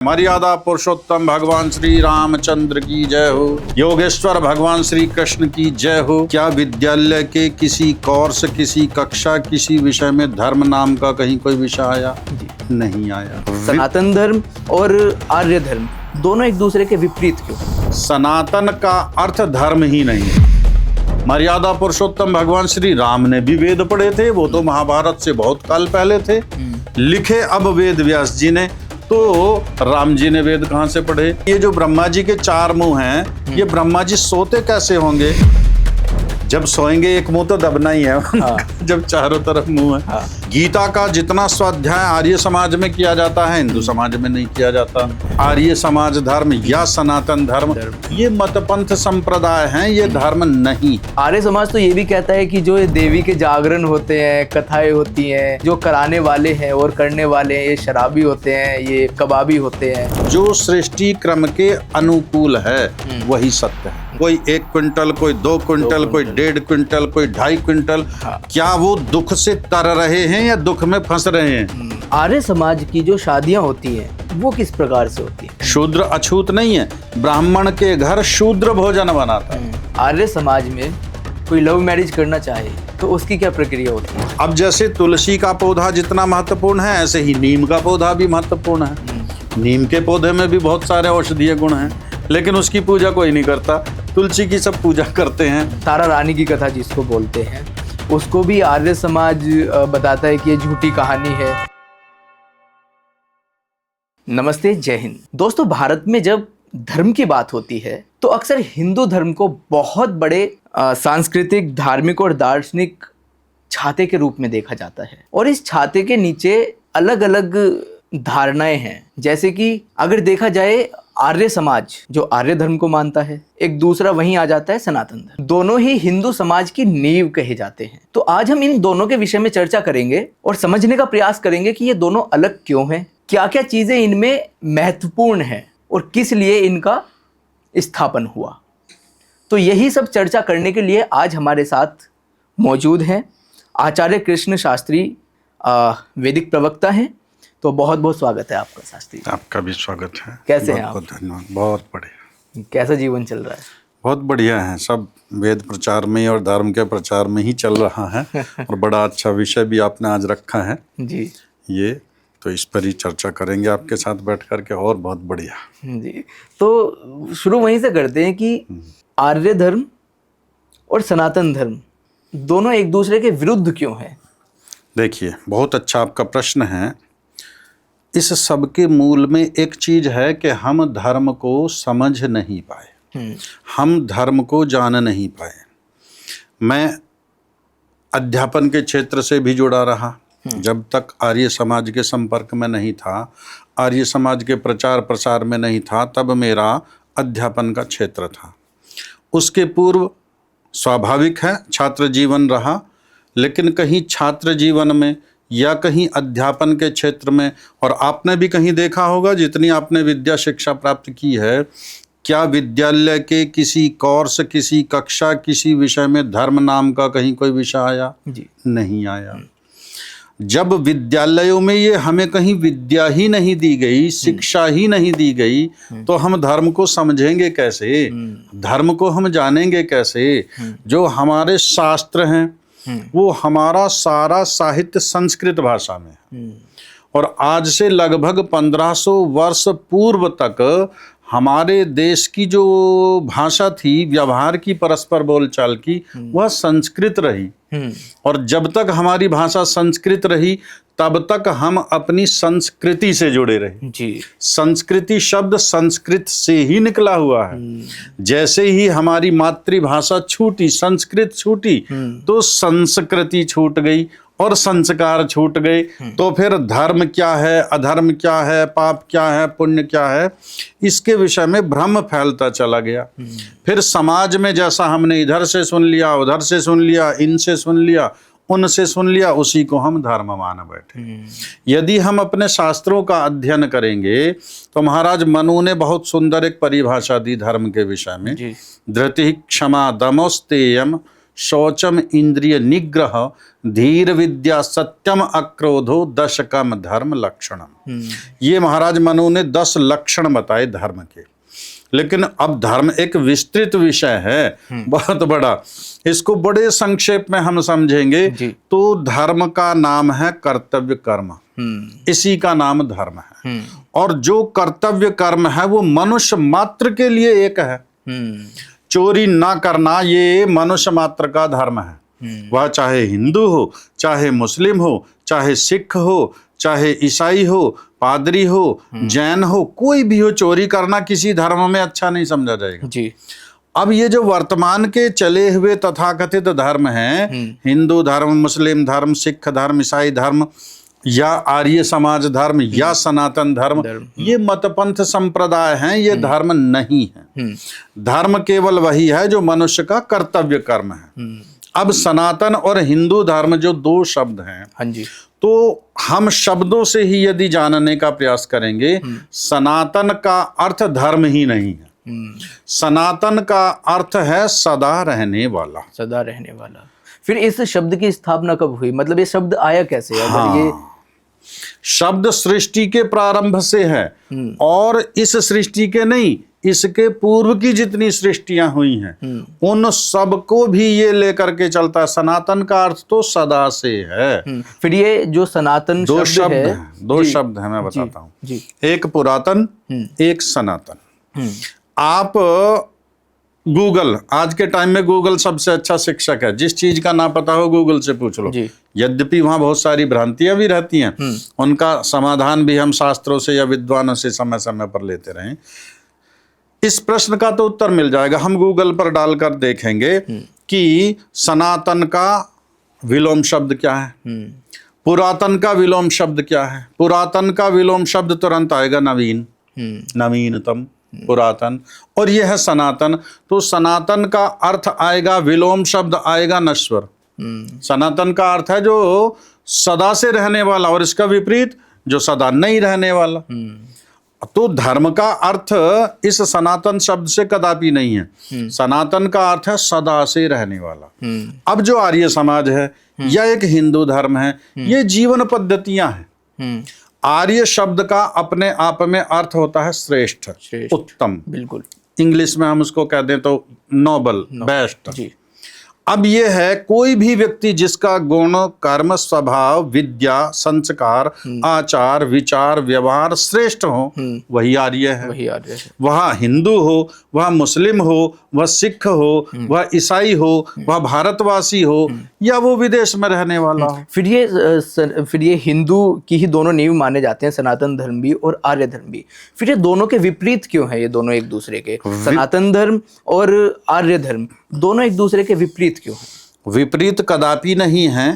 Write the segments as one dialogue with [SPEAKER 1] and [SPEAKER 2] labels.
[SPEAKER 1] मर्यादा पुरुषोत्तम भगवान श्री रामचंद्र की जय हो। योगेश्वर भगवान श्री कृष्ण की जय हो। क्या विद्यालय के किसी कोर्स, किसी कक्षा, किसी विषय में धर्म नाम का कहीं कोई विषय आया? नहीं आया।
[SPEAKER 2] सनातन धर्म और आर्य धर्म दोनों एक दूसरे के विपरीत क्यों?
[SPEAKER 1] सनातन का अर्थ धर्म ही नहीं है। मर्यादा पुरुषोत्तम भगवान श्री राम ने भी वेद पढ़े थे, वो तो महाभारत से बहुत काल पहले थे। लिखे अब वेद व्यास जी ने, तो राम जी ने वेद कहाँ से पढ़े? ये जो ब्रह्मा जी के चार मुंह हैं, ये ब्रह्मा जी सोते कैसे होंगे? जब सोएंगे एक मुंह तो दबना ही है। हाँ। जब चारों तरफ मुंह है। हाँ। गीता का जितना स्वाध्याय आर्य समाज में किया जाता है, हिंदू समाज में नहीं किया जाता। आर्य समाज धर्म या सनातन धर्म ये मतपंथ संप्रदाय हैं, ये धर्म नहीं।
[SPEAKER 2] आर्य समाज तो ये भी कहता है कि जो ये देवी के जागरण होते हैं, कथाएं होती हैं, जो कराने वाले हैं और करने वाले हैं, ये शराबी होते हैं, ये कबाबी होते हैं।
[SPEAKER 1] जो सृष्टि क्रम के अनुकूल है वही सत्य है। कोई 1 क्विंटल, कोई 2 क्विंटल, कोई 1.5 क्विंटल, कोई 2.5 क्विंटल। हाँ। क्या वो दुख से तर रहे हैं या दुख में फंस रहे हैं?
[SPEAKER 2] आर्य समाज की जो शादियां होती हैं वो किस प्रकार से होती है?
[SPEAKER 1] शूद्र अछूत नहीं है। ब्राह्मण के घर शूद्र भोजन बनाता है।
[SPEAKER 2] आर्य समाज में कोई लव मैरिज करना चाहे तो उसकी क्या प्रक्रिया होती है?
[SPEAKER 1] अब जैसे तुलसी का पौधा जितना महत्वपूर्ण है, ऐसे ही नीम का पौधा भी महत्वपूर्ण है। नीम के पौधे में भी बहुत सारे औषधीय गुण हैं, लेकिन उसकी पूजा कोई नहीं करता। तुलसी की सब पूजा करते हैं।
[SPEAKER 2] तारा रानी की कथा जिसको बोलते हैं, उसको भी आर्य समाज बताता है कि ये झूठी कहानी है। नमस्ते, जय हिंद। दोस्तों, भारत में जब धर्म की बात होती है तो अक्सर हिंदू धर्म को बहुत बड़े सांस्कृतिक, धार्मिक और दार्शनिक छाते के रूप में देखा जाता है। और इस छाते के नीचे अलग अलग धारणाएं हैं। जैसे कि अगर देखा जाए, आर्य समाज जो आर्य धर्म को मानता है, एक दूसरा वहीं आ जाता है सनातन धर्म। दोनों ही हिंदू समाज की नींव कहे जाते हैं। तो आज हम इन दोनों के विषय में चर्चा करेंगे और समझने का प्रयास करेंगे कि ये दोनों अलग क्यों हैं, क्या क्या चीजें इनमें महत्वपूर्ण हैं और किस लिए इनका स्थापन हुआ। तो यही सब चर्चा करने के लिए आज हमारे साथ मौजूद हैं आचार्य कृष्ण शास्त्री, वैदिक प्रवक्ता हैं। तो बहुत बहुत स्वागत है आपका शास्त्री।
[SPEAKER 1] आपका भी स्वागत है।
[SPEAKER 2] कैसे हैं आप?
[SPEAKER 1] बहुत धन्यवाद। बहुत बढ़िया।
[SPEAKER 2] कैसा जीवन चल रहा है?
[SPEAKER 1] बहुत बढ़िया है। सब वेद प्रचार में और धर्म के प्रचार में ही चल रहा है। और बड़ा अच्छा विषय भी आपने आज रखा है
[SPEAKER 2] जी।
[SPEAKER 1] ये तो इस पर ही चर्चा करेंगे आपके साथ बैठ करके, और बहुत बढ़िया
[SPEAKER 2] जी। तो शुरू वहीं से करते हैं कि आर्य धर्म और सनातन धर्म दोनों एक दूसरे के विरुद्ध क्यों हैं? देखिए,
[SPEAKER 1] बहुत अच्छा आपका प्रश्न है। इस सब के मूल में एक चीज है कि हम धर्म को समझ नहीं पाए, हम धर्म को जान नहीं पाए। मैं अध्यापन के क्षेत्र से भी जुड़ा रहा। जब तक आर्य समाज के संपर्क में नहीं था, आर्य समाज के प्रचार प्रसार में नहीं था, तब मेरा अध्यापन का क्षेत्र था। उसके पूर्व स्वाभाविक है छात्र जीवन रहा, लेकिन कहीं छात्र जीवन में या कहीं अध्यापन के क्षेत्र में, और आपने भी कहीं देखा होगा जितनी आपने विद्या शिक्षा प्राप्त की है, क्या विद्यालय के किसी कोर्स, किसी कक्षा, किसी विषय में धर्म नाम का कहीं कोई विषय आया?
[SPEAKER 2] जी।
[SPEAKER 1] नहीं आया। जब विद्यालयों में ये हमें कहीं विद्या ही नहीं दी गई, शिक्षा ही नहीं दी गई, तो हम धर्म को समझेंगे कैसे? धर्म को हम जानेंगे कैसे? जो हमारे शास्त्र हैं वो हमारा सारा साहित्य संस्कृत भाषा में है। और आज से लगभग 1500 वर्ष पूर्व तक हमारे देश की जो भाषा थी, व्यवहार की, परस्पर बोलचाल की, वह संस्कृत रही। और जब तक हमारी भाषा संस्कृत रही, तब तक हम अपनी संस्कृति से जुड़े रहे। जी। संस्कृति शब्द संस्कृत से ही निकला हुआ है। जैसे ही हमारी मातृभाषा छूटी, संस्कृत छूटी, तो संस्कृति छूट गई और संस्कार छूट गए। तो फिर धर्म क्या है, अधर्म क्या है, पाप क्या है, पुण्य क्या है, इसके विषय में भ्रम फैलता चला गया। फिर समाज में जैसा हमने इधर से सुन लिया, उधर से सुन लिया, इनसे सुन लिया, उनसे सुन लिया, उसी को हम धर्म मान बैठे। यदि हम अपने शास्त्रों का अध्ययन करेंगे तो महाराज मनु ने बहुत सुंदर एक परिभाषा दी धर्म के विषय में। धृति क्षमा दमोस्तेयम शौचम इंद्रिय निग्रह धीर विद्या सत्यम अक्रोधो दशकम धर्म लक्षणम। ये महाराज मनु ने 10 लक्षण बताए धर्म के। लेकिन अब धर्म एक विस्तृत विषय है, बहुत बड़ा। इसको बड़े संक्षेप में हम समझेंगे तो धर्म का नाम है कर्तव्य कर्म, इसी का नाम धर्म है। और जो कर्तव्य कर्म है वो मनुष्य मात्र के लिए एक है। चोरी ना करना ये मनुष्य मात्र का धर्म है। वह चाहे हिंदू हो, चाहे मुस्लिम हो, चाहे सिख हो, चाहे ईसाई हो, पादरी हो, जैन हो, कोई भी हो, चोरी करना किसी धर्म में अच्छा नहीं समझा जाएगा
[SPEAKER 2] जी।
[SPEAKER 1] अब ये जो वर्तमान के चले हुए तथाकथित धर्म हैं, हिंदू धर्म, मुस्लिम धर्म, सिख धर्म, ईसाई धर्म या आर्य समाज धर्म या सनातन धर्म, ये मतपंथ संप्रदाय हैं, ये धर्म नहीं है। धर्म केवल वही है जो मनुष्य का कर्तव्य कर्म है। अब सनातन और हिंदू धर्म जो 2 शब्द हैं,
[SPEAKER 2] हाँ जी,
[SPEAKER 1] तो हम शब्दों से ही यदि जानने का प्रयास करेंगे, सनातन का अर्थ धर्म ही नहीं है। सनातन का अर्थ है सदा रहने वाला।
[SPEAKER 2] सदा रहने वाला। फिर इस शब्द की स्थापना कब हुई? मतलब ये शब्द आया कैसे? अगर ये
[SPEAKER 1] शब्द सृष्टि के प्रारंभ से है, और इस सृष्टि के नहीं, इसके पूर्व की जितनी सृष्टियां हुई हैं उन सबको भी ये लेकर के चलता है। सनातन का अर्थ तो सदा से है।
[SPEAKER 2] फिर ये जो सनातन
[SPEAKER 1] 2 शब्द
[SPEAKER 2] है,
[SPEAKER 1] हैं, 2 शब्द हैं, मैं बताता हूँ।
[SPEAKER 2] जी।
[SPEAKER 1] एक पुरातन, एक सनातन। आप गूगल, आज के टाइम में गूगल सबसे अच्छा शिक्षक है। जिस चीज का ना पता हो गूगल से पूछ लो। यद्यपि वहां बहुत सारी भ्रांतियां भी रहती हैं, उनका समाधान भी हम शास्त्रों से या विद्वानों से समय समय पर लेते रहें। इस प्रश्न का तो उत्तर मिल जाएगा, हम गूगल पर डालकर देखेंगे कि सनातन का विलोम शब्द क्या है, पुरातन का विलोम शब्द क्या है। पुरातन का विलोम शब्द तुरंत आएगा नवीन, नवीनतम, पुरातन। और यह है सनातन, तो सनातन का अर्थ आएगा, विलोम शब्द आएगा नश्वर। सनातन का अर्थ है जो सदा से रहने वाला, और इसका विपरीत जो सदा नहीं रहने वाला। तो धर्म का अर्थ इस सनातन शब्द से कदापि नहीं है। सनातन का अर्थ है सदा से रहने वाला। अब जो आर्य समाज है या एक हिंदू धर्म है, ये जीवन पद्धतियां हैं। आर्य शब्द का अपने आप में अर्थ होता है श्रेष्ठ, उत्तम।
[SPEAKER 2] बिल्कुल,
[SPEAKER 1] इंग्लिश में हम उसको कह दें तो नोबल, बेस्ट।
[SPEAKER 2] जी।
[SPEAKER 1] अब ये है कोई भी व्यक्ति जिसका गुण, कर्म, स्वभाव, विद्या, संस्कार, आचार, विचार, व्यवहार श्रेष्ठ हो, वही आर्य है।
[SPEAKER 2] वही आर्य है।
[SPEAKER 1] वह हिंदू हो, वह मुस्लिम हो, वह सिख हो, वह ईसाई हो, वह भारतवासी हो, या वो विदेश में रहने वाला हो।
[SPEAKER 2] फिर ये हिंदू की ही दोनों नींव माने जाते हैं, सनातन धर्म भी और आर्य धर्म भी। फिर ये दोनों के विपरीत क्यों है? ये दोनों एक दूसरे के, सनातन धर्म और आर्य धर्म दोनों एक दूसरे के विपरीत क्यों है?
[SPEAKER 1] विपरीत कदापि नहीं है,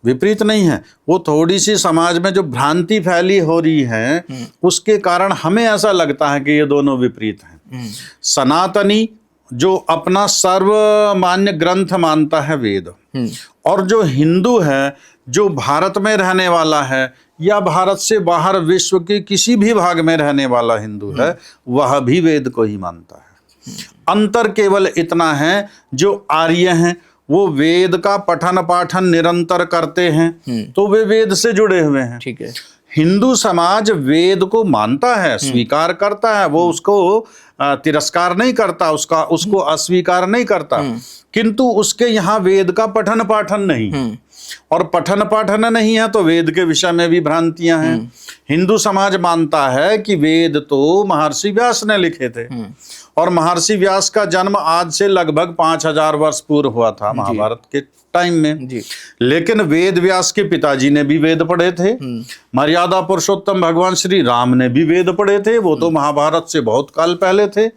[SPEAKER 1] विपरीत नहीं है। वो थोड़ी सी समाज में जो भ्रांति फैली हो रही है, उसके कारण हमें ऐसा लगता है कि ये दोनों विपरीत हैं। सनातनी जो अपना सर्वमान्य ग्रंथ मानता है वेद, और जो हिंदू है, जो भारत में रहने वाला है या भारत से बाहर विश्व के किसी भी भाग में रहने वाला हिंदू है, वह भी वेद को ही मानता है। अंतर केवल इतना है, जो आर्य हैं वो वेद का पठन पाठन निरंतर करते हैं, तो वे वेद से जुड़े हुए हैं।
[SPEAKER 2] ठीक है।
[SPEAKER 1] हिंदू समाज वेद को मानता है, स्वीकार करता है, वो उसको तिरस्कार नहीं करता, उसको अस्वीकार नहीं करता, किंतु उसके यहाँ वेद का पठन पाठन नहीं। और पठन पाठन नहीं है तो वेद के विषय में भी भ्रांतियां हैं। हिंदू समाज मानता है कि वेद तो महर्षि व्यास ने लिखे थे, और महर्षि व्यास का जन्म आज से लगभग 5000 वर्ष पूर्व हुआ था, महाभारत के टाइम में। लेकिन वेद व्यास के पिताजी ने भी वेद पढ़े थे, मर्यादा पुरुषोत्तम भगवान श्री राम ने भी वेद पढ़े थे, वो तो महाभारत से बहुत काल पहले थे।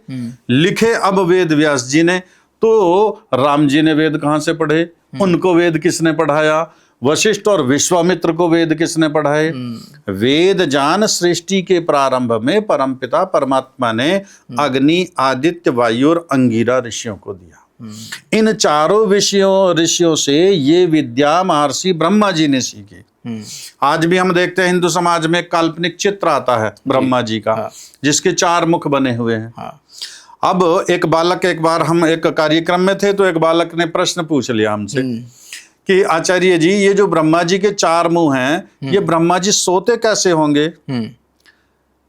[SPEAKER 1] लिखे अब वेद व्यास जी ने, तो राम जी ने वेद कहाँ से पढ़े? उनको वेद किसने पढ़ाया? वशिष्ठ और विश्वामित्र को वेद किसने पढ़ाए? वेद ज्ञान सृष्टि के प्रारंभ में परमपिता परमात्मा ने अग्नि, आदित्य, वायु और अंगिरा ऋषियों को दिया। इन चारों ऋषियों से ये विद्या महर्षि ब्रह्मा जी ने सीखी। आज भी हम देखते हैं हिंदू समाज में काल्पनिक चित्र आता है ब्रह्मा जी का, जिसके 4 मुख बने हुए हैं। अब एक बालक, एक बार हम एक कार्यक्रम में थे तो एक बालक ने प्रश्न पूछ लिया हमसे कि आचार्य जी, ये जो ब्रह्मा जी के 4 मुंह हैं, ये ब्रह्मा जी सोते कैसे होंगे?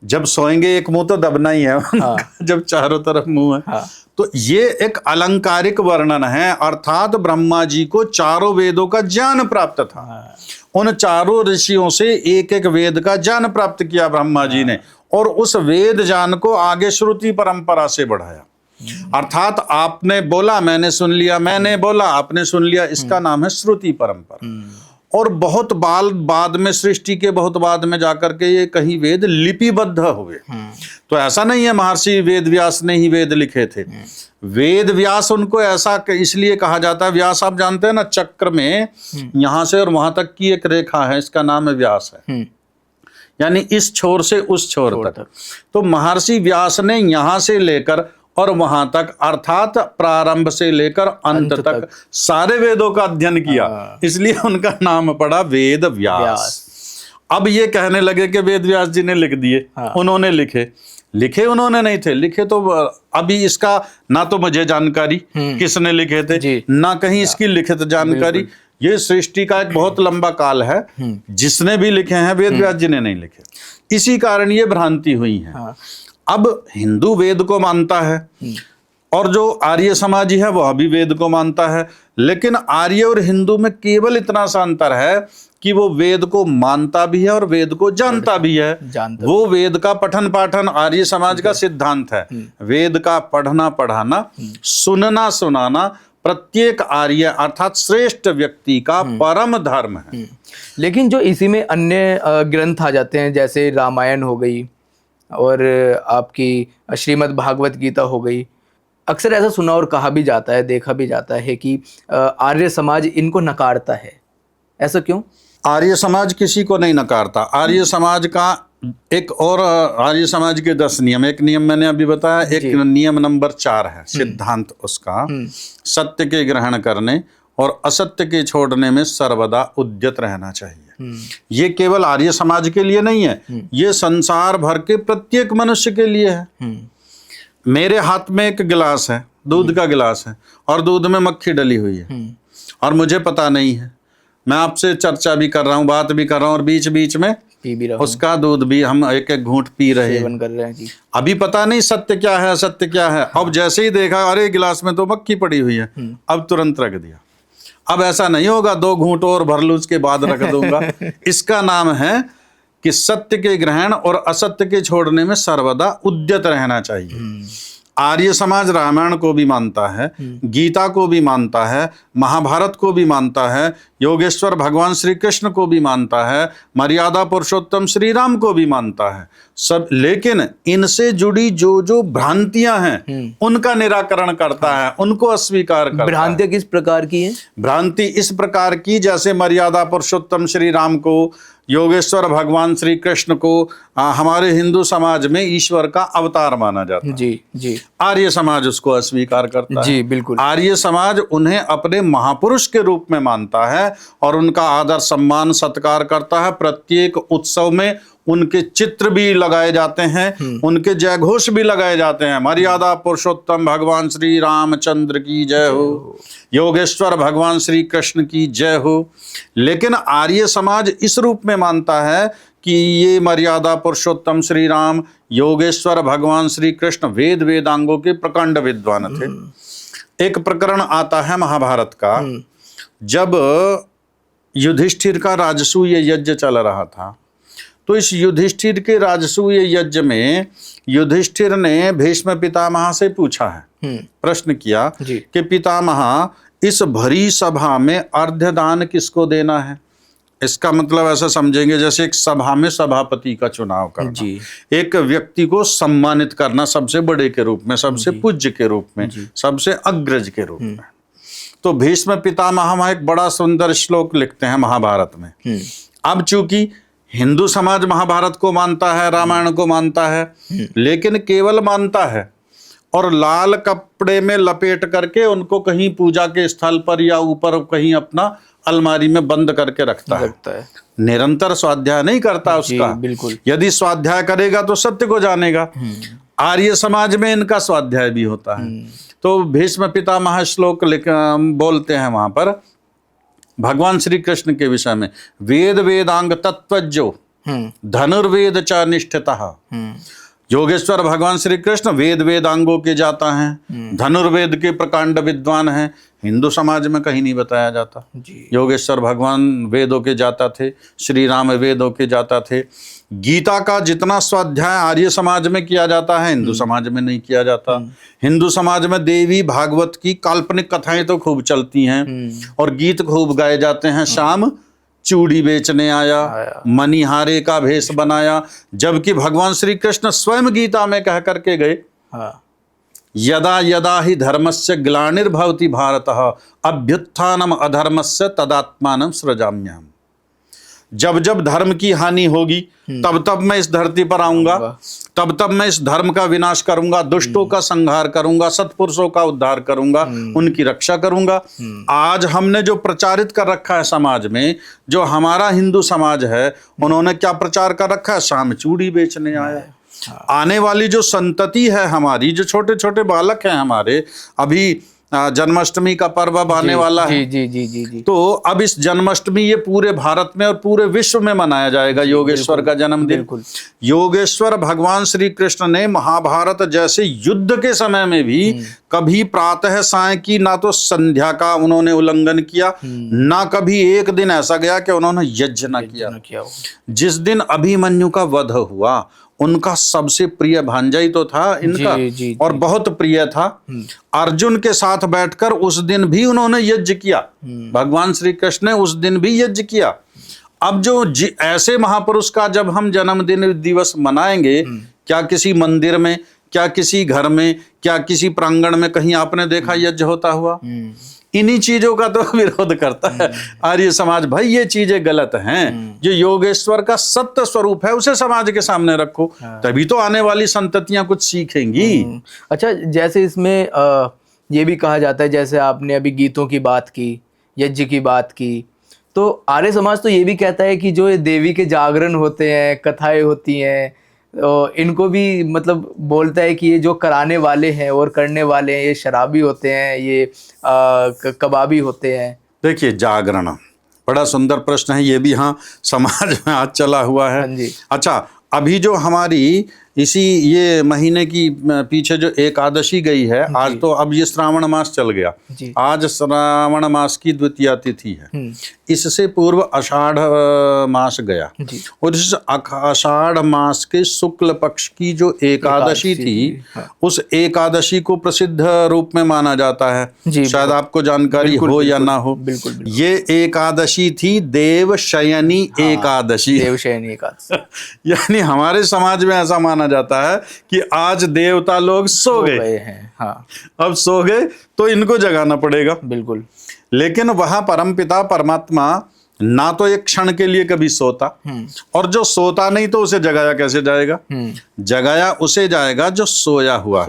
[SPEAKER 1] जब सोएंगे एक मुंह तो दबना ही है उनका, जब चारों तरफ मुंह है। तो ये एक अलंकारिक वर्णन है, अर्थात ब्रह्मा जी को चारों वेदों का ज्ञान प्राप्त था। उन चारों ऋषियों से एक एक वेद का ज्ञान प्राप्त किया ब्रह्मा जी ने, और उस वेद ज्ञान को आगे श्रुति परंपरा से बढ़ाया। अर्थात आपने बोला मैंने सुन लिया, मैंने बोला आपने सुन लिया, इसका नाम है श्रुति परंपरा। और बहुत बाद में, सृष्टि के बहुत बाद में जाकर के ये कहीं वेद लिपिबद्ध हुए। तो ऐसा नहीं है महर्षि वेद व्यास ने ही वेद लिखे थे। वेद व्यास उनको ऐसा इसलिए कहा जाता है, व्यास आप जानते हैं ना, चक्र में यहां से और वहां तक की एक रेखा है, इसका नाम है व्यास है, यानी इस छोर से उस छोर तक। तो महर्षि व्यास ने यहां से लेकर और वहां तक, अर्थात प्रारंभ से लेकर अंत तक सारे वेदों का अध्ययन किया, इसलिए उनका नाम पड़ा वेद व्यास। अब ये कहने लगे कि वेद व्यास जी ने लिख दिए। उन्होंने लिखे उन्होंने नहीं थे, लिखे तो अभी इसका ना तो मुझे जानकारी किसने लिखे थे, ना कहीं इसकी लिखित जानकारी। ये सृष्टि का एक बहुत लंबा काल है, जिसने भी लिखे हैं वेद व्यास जी ने नहीं लिखे। इसी कारण ये भ्रांति हुई है। अब हिंदू वेद को मानता है और जो आर्य समाजी है वह भी वेद को मानता है, लेकिन आर्य और हिंदू में केवल इतना सा अंतर है कि वो वेद को मानता भी है और वेद को जानता भी है। वो वेद का पठन पाठन आर्य समाज का सिद्धांत है। वेद का पढ़ना पढ़ाना, सुनना सुनाना प्रत्येक आर्य अर्थात श्रेष्ठ व्यक्ति का परम धर्म है।
[SPEAKER 2] लेकिन जो इसी में अन्य ग्रंथ आ जाते हैं, जैसे रामायण हो गई और आपकी श्रीमद् भागवत गीता हो गई, अक्सर ऐसा सुना और कहा भी जाता है, देखा भी जाता है कि आर्य समाज इनको नकारता है। ऐसा क्यों?
[SPEAKER 1] आर्य समाज किसी को नहीं नकारता। आर्य समाज का एक और, आर्य समाज के 10 नियम, एक नियम मैंने अभी बताया, एक नियम नंबर 4 है सिद्धांत उसका, सत्य के ग्रहण करने और असत्य के छोड़ने में सर्वदा उद्यत रहना चाहिए। ये केवल आर्य समाज के लिए नहीं है, ये संसार भर के प्रत्येक मनुष्य के लिए है। मेरे हाथ में एक गिलास है, दूध का गिलास है, और दूध में मक्खी डली हुई है और मुझे पता नहीं है। मैं आपसे चर्चा भी कर रहा हूँ, बात भी कर रहा हूँ, और बीच बीच में
[SPEAKER 2] पी भी रहा, उसका
[SPEAKER 1] उसका दूध भी हम एक एक घूंट पी रहे
[SPEAKER 2] सेवन कर रहे हैं जी।
[SPEAKER 1] अभी पता नहीं सत्य क्या है, असत्य क्या है। अब जैसे ही देखा अरे गिलास में तो मक्खी पड़ी हुई है, अब तुरंत रख दिया। अब ऐसा नहीं होगा 2 घूंट और भर लूं उसके बाद रख दूंगा। इसका नाम है कि सत्य के ग्रहण और असत्य के छोड़ने में सर्वदा उद्यत रहना चाहिए। आर्य समाज रामायण को भी मानता है, गीता को भी मानता है, महाभारत को भी मानता है, योगेश्वर भगवान श्री कृष्ण को भी मानता है, मर्यादा पुरुषोत्तम श्री राम को भी मानता है सब। लेकिन इनसे जुड़ी जो जो भ्रांतियां हैं उनका निराकरण करता है, उनको अस्वीकार करता है।
[SPEAKER 2] भ्रांतियां किस प्रकार की हैं?
[SPEAKER 1] भ्रांति इस प्रकार की, जैसे मर्यादा पुरुषोत्तम श्री राम को, योगेश्वर भगवान श्री कृष्ण को हमारे हिंदू समाज में ईश्वर का अवतार माना जाता है।
[SPEAKER 2] जी जी।
[SPEAKER 1] आर्य समाज उसको अस्वीकार करता है।
[SPEAKER 2] जी बिल्कुल।
[SPEAKER 1] आर्य समाज उन्हें अपने महापुरुष के रूप में मानता है और उनका आदर सम्मान सत्कार करता है। प्रत्येक उत्सव में उनके चित्र भी लगाए जाते हैं, उनके जय घोष भी लगाए जाते हैं। मर्यादा पुरुषोत्तम भगवान श्री रामचंद्र की जय हो, योगेश्वर भगवान श्री कृष्ण की जय हो। लेकिन आर्य समाज इस रूप में मानता है कि ये मर्यादा पुरुषोत्तम श्री राम, योगेश्वर भगवान श्री कृष्ण वेद वेदांगों के प्रकांड विद्वान थे। एक प्रकरण आता है महाभारत का, जब युधिष्ठिर का राजसूय यज्ञ चल रहा था, तो इस युधिष्ठिर के राजसूय यज्ञ में युधिष्ठिर ने भीष्म पितामह से पूछा है, प्रश्न किया कि पितामह, इस भरी सभा में अर्घ्यदान किसको देना है? इसका मतलब ऐसा समझेंगे जैसे एक सभा में सभापति का चुनाव करना, एक व्यक्ति को सम्मानित करना सबसे बड़े के रूप में, सबसे पूज्य के रूप में, सबसे अग्रज के रूप में। तो भीष्म पितामह एक बड़ा सुंदर श्लोक लिखते हैं महाभारत में। अब चूंकि हिंदू समाज महाभारत को मानता है, रामायण को मानता है, लेकिन केवल मानता है और लाल कपड़े में लपेट करके उनको कहीं पूजा के स्थल पर या ऊपर कहीं अपना अलमारी में बंद करके रखता है। निरंतर स्वाध्याय नहीं करता उसका।
[SPEAKER 2] बिल्कुल।
[SPEAKER 1] यदि स्वाध्याय करेगा तो सत्य को जानेगा। आर्य समाज में इनका स्वाध्याय भी होता है। तो भीष्म पितामह श्लोक बोलते हैं वहां पर भगवान श्री कृष्ण के विषय में, वेद वेदांग तत्वज्ञो धनुर्वेद च निष्ठितः। योगेश्वर भगवान श्री कृष्ण वेद वेदांगों के जाता हैं, धनुर्वेद के प्रकांड विद्वान हैं। हिंदू समाज में कहीं नहीं बताया जाता। योगेश्वर भगवान वेदों के जाता थे, श्री राम वेदों के जाता थे। गीता का जितना स्वाध्याय आर्य समाज में किया जाता है, हिंदू समाज में नहीं किया जाता। हिंदू समाज में देवी भागवत की काल्पनिक कथाएं तो खूब चलती हैं और गीत खूब गाए जाते हैं। शाम चूड़ी बेचने आया, मणिहारे का भेष बनाया, जबकि भगवान श्री कृष्ण स्वयं गीता में कह करके गए, यदा यदा ही धर्मस्य ग्लानिर्भवति भारतः अभ्युत्थानम अधर्मस्य तदात्मानं सृजाम्यहम्। जब जब धर्म की हानि होगी तब तब मैं इस धरती पर आऊंगा, तब तब मैं इस धर्म का विनाश करूंगा, दुष्टों का संहार करूंगा, सत्पुरुषों का उद्धार करूंगा, उनकी रक्षा करूंगा। आज हमने जो प्रचारित कर रखा है समाज में, जो हमारा हिंदू समाज है, उन्होंने क्या प्रचार कर रखा है? शाम चूड़ी बेचने आया। आने वाली जो संतति है हमारी, जो छोटे छोटे बालक हैं हमारे, अभी जन्माष्टमी का पर्व अब आने वाला है।
[SPEAKER 2] जी।
[SPEAKER 1] तो अब इस जन्माष्टमी ये पूरे भारत में और पूरे विश्व में मनाया जाएगा योगेश्वर का जन्मदिन। योगेश्वर भगवान श्री कृष्ण ने महाभारत जैसे युद्ध के समय में भी कभी प्रातः साय की ना तो संध्या का उन्होंने उल्लंघन किया, ना कभी एक दिन ऐसा गया कि उन्होंने यज्ञ न किया। जिस दिन अभिमन्यु का वध हुआ, उनका सबसे प्रिय भांजा ही तो था इनका, और बहुत प्रिय था। अर्जुन के साथ बैठकर उस दिन भी उन्होंने यज्ञ किया। भगवान श्री कृष्ण ने उस दिन भी यज्ञ किया। अब जो ऐसे महापुरुष का जब हम जन्मदिन दिवस मनाएंगे, क्या किसी मंदिर में, क्या किसी घर में, क्या किसी प्रांगण में कहीं आपने देखा यज्ञ होता हुआ? इन्हीं चीजों का तो विरोध करता है आर्य समाज। भाई ये चीजें गलत हैं। जो योगेश्वर का सत्य स्वरूप है उसे समाज के सामने रखो, तभी तो आने वाली संततियां कुछ सीखेंगी।
[SPEAKER 2] अच्छा, जैसे इसमें ये भी कहा जाता है, जैसे आपने अभी गीतों की बात की, यज्ञ की बात की, तो आर्य समाज तो ये भी कहता है कि जो देवी के जागरण होते हैं, कथाएं होती हैं, इनको भी मतलब बोलता है कि ये जो कराने वाले हैं और करने वाले हैं, ये शराबी होते हैं, ये कबाबी होते हैं।
[SPEAKER 1] देखिए, जागरण बड़ा सुंदर प्रश्न है ये भी। हाँ, समाज में आज चला हुआ है। अच्छा, अभी जो हमारी इसी ये महीने की पीछे जो एकादशी गई है, आज तो अब ये श्रावण मास चल गया। आज श्रावण मास की द्वितीया तिथि है। इससे पूर्व आषाढ़ मास गया, और इस आषाढ़ मास के शुक्ल पक्ष की जो एकादशी थी, उस एकादशी को प्रसिद्ध रूप में माना जाता है। शायद आपको जानकारी हो या ना हो। ये एकादशी थी देवशयनी एकादशी।
[SPEAKER 2] देवशयनी एकादशी
[SPEAKER 1] यानी हमारे समाज में ऐसा माना जाता है कि आज देवता लोग सो गए हैं।
[SPEAKER 2] हाँ,
[SPEAKER 1] अब सो गए तो इनको जगाना पड़ेगा।
[SPEAKER 2] बिल्कुल।
[SPEAKER 1] लेकिन वह परमपिता परमात्मा ना तो एक क्षण के लिए कभी सोता, और जो सोता नहीं तो उसे जगाया कैसे जाएगा? जगाया उसे जाएगा जो सोया हुआ।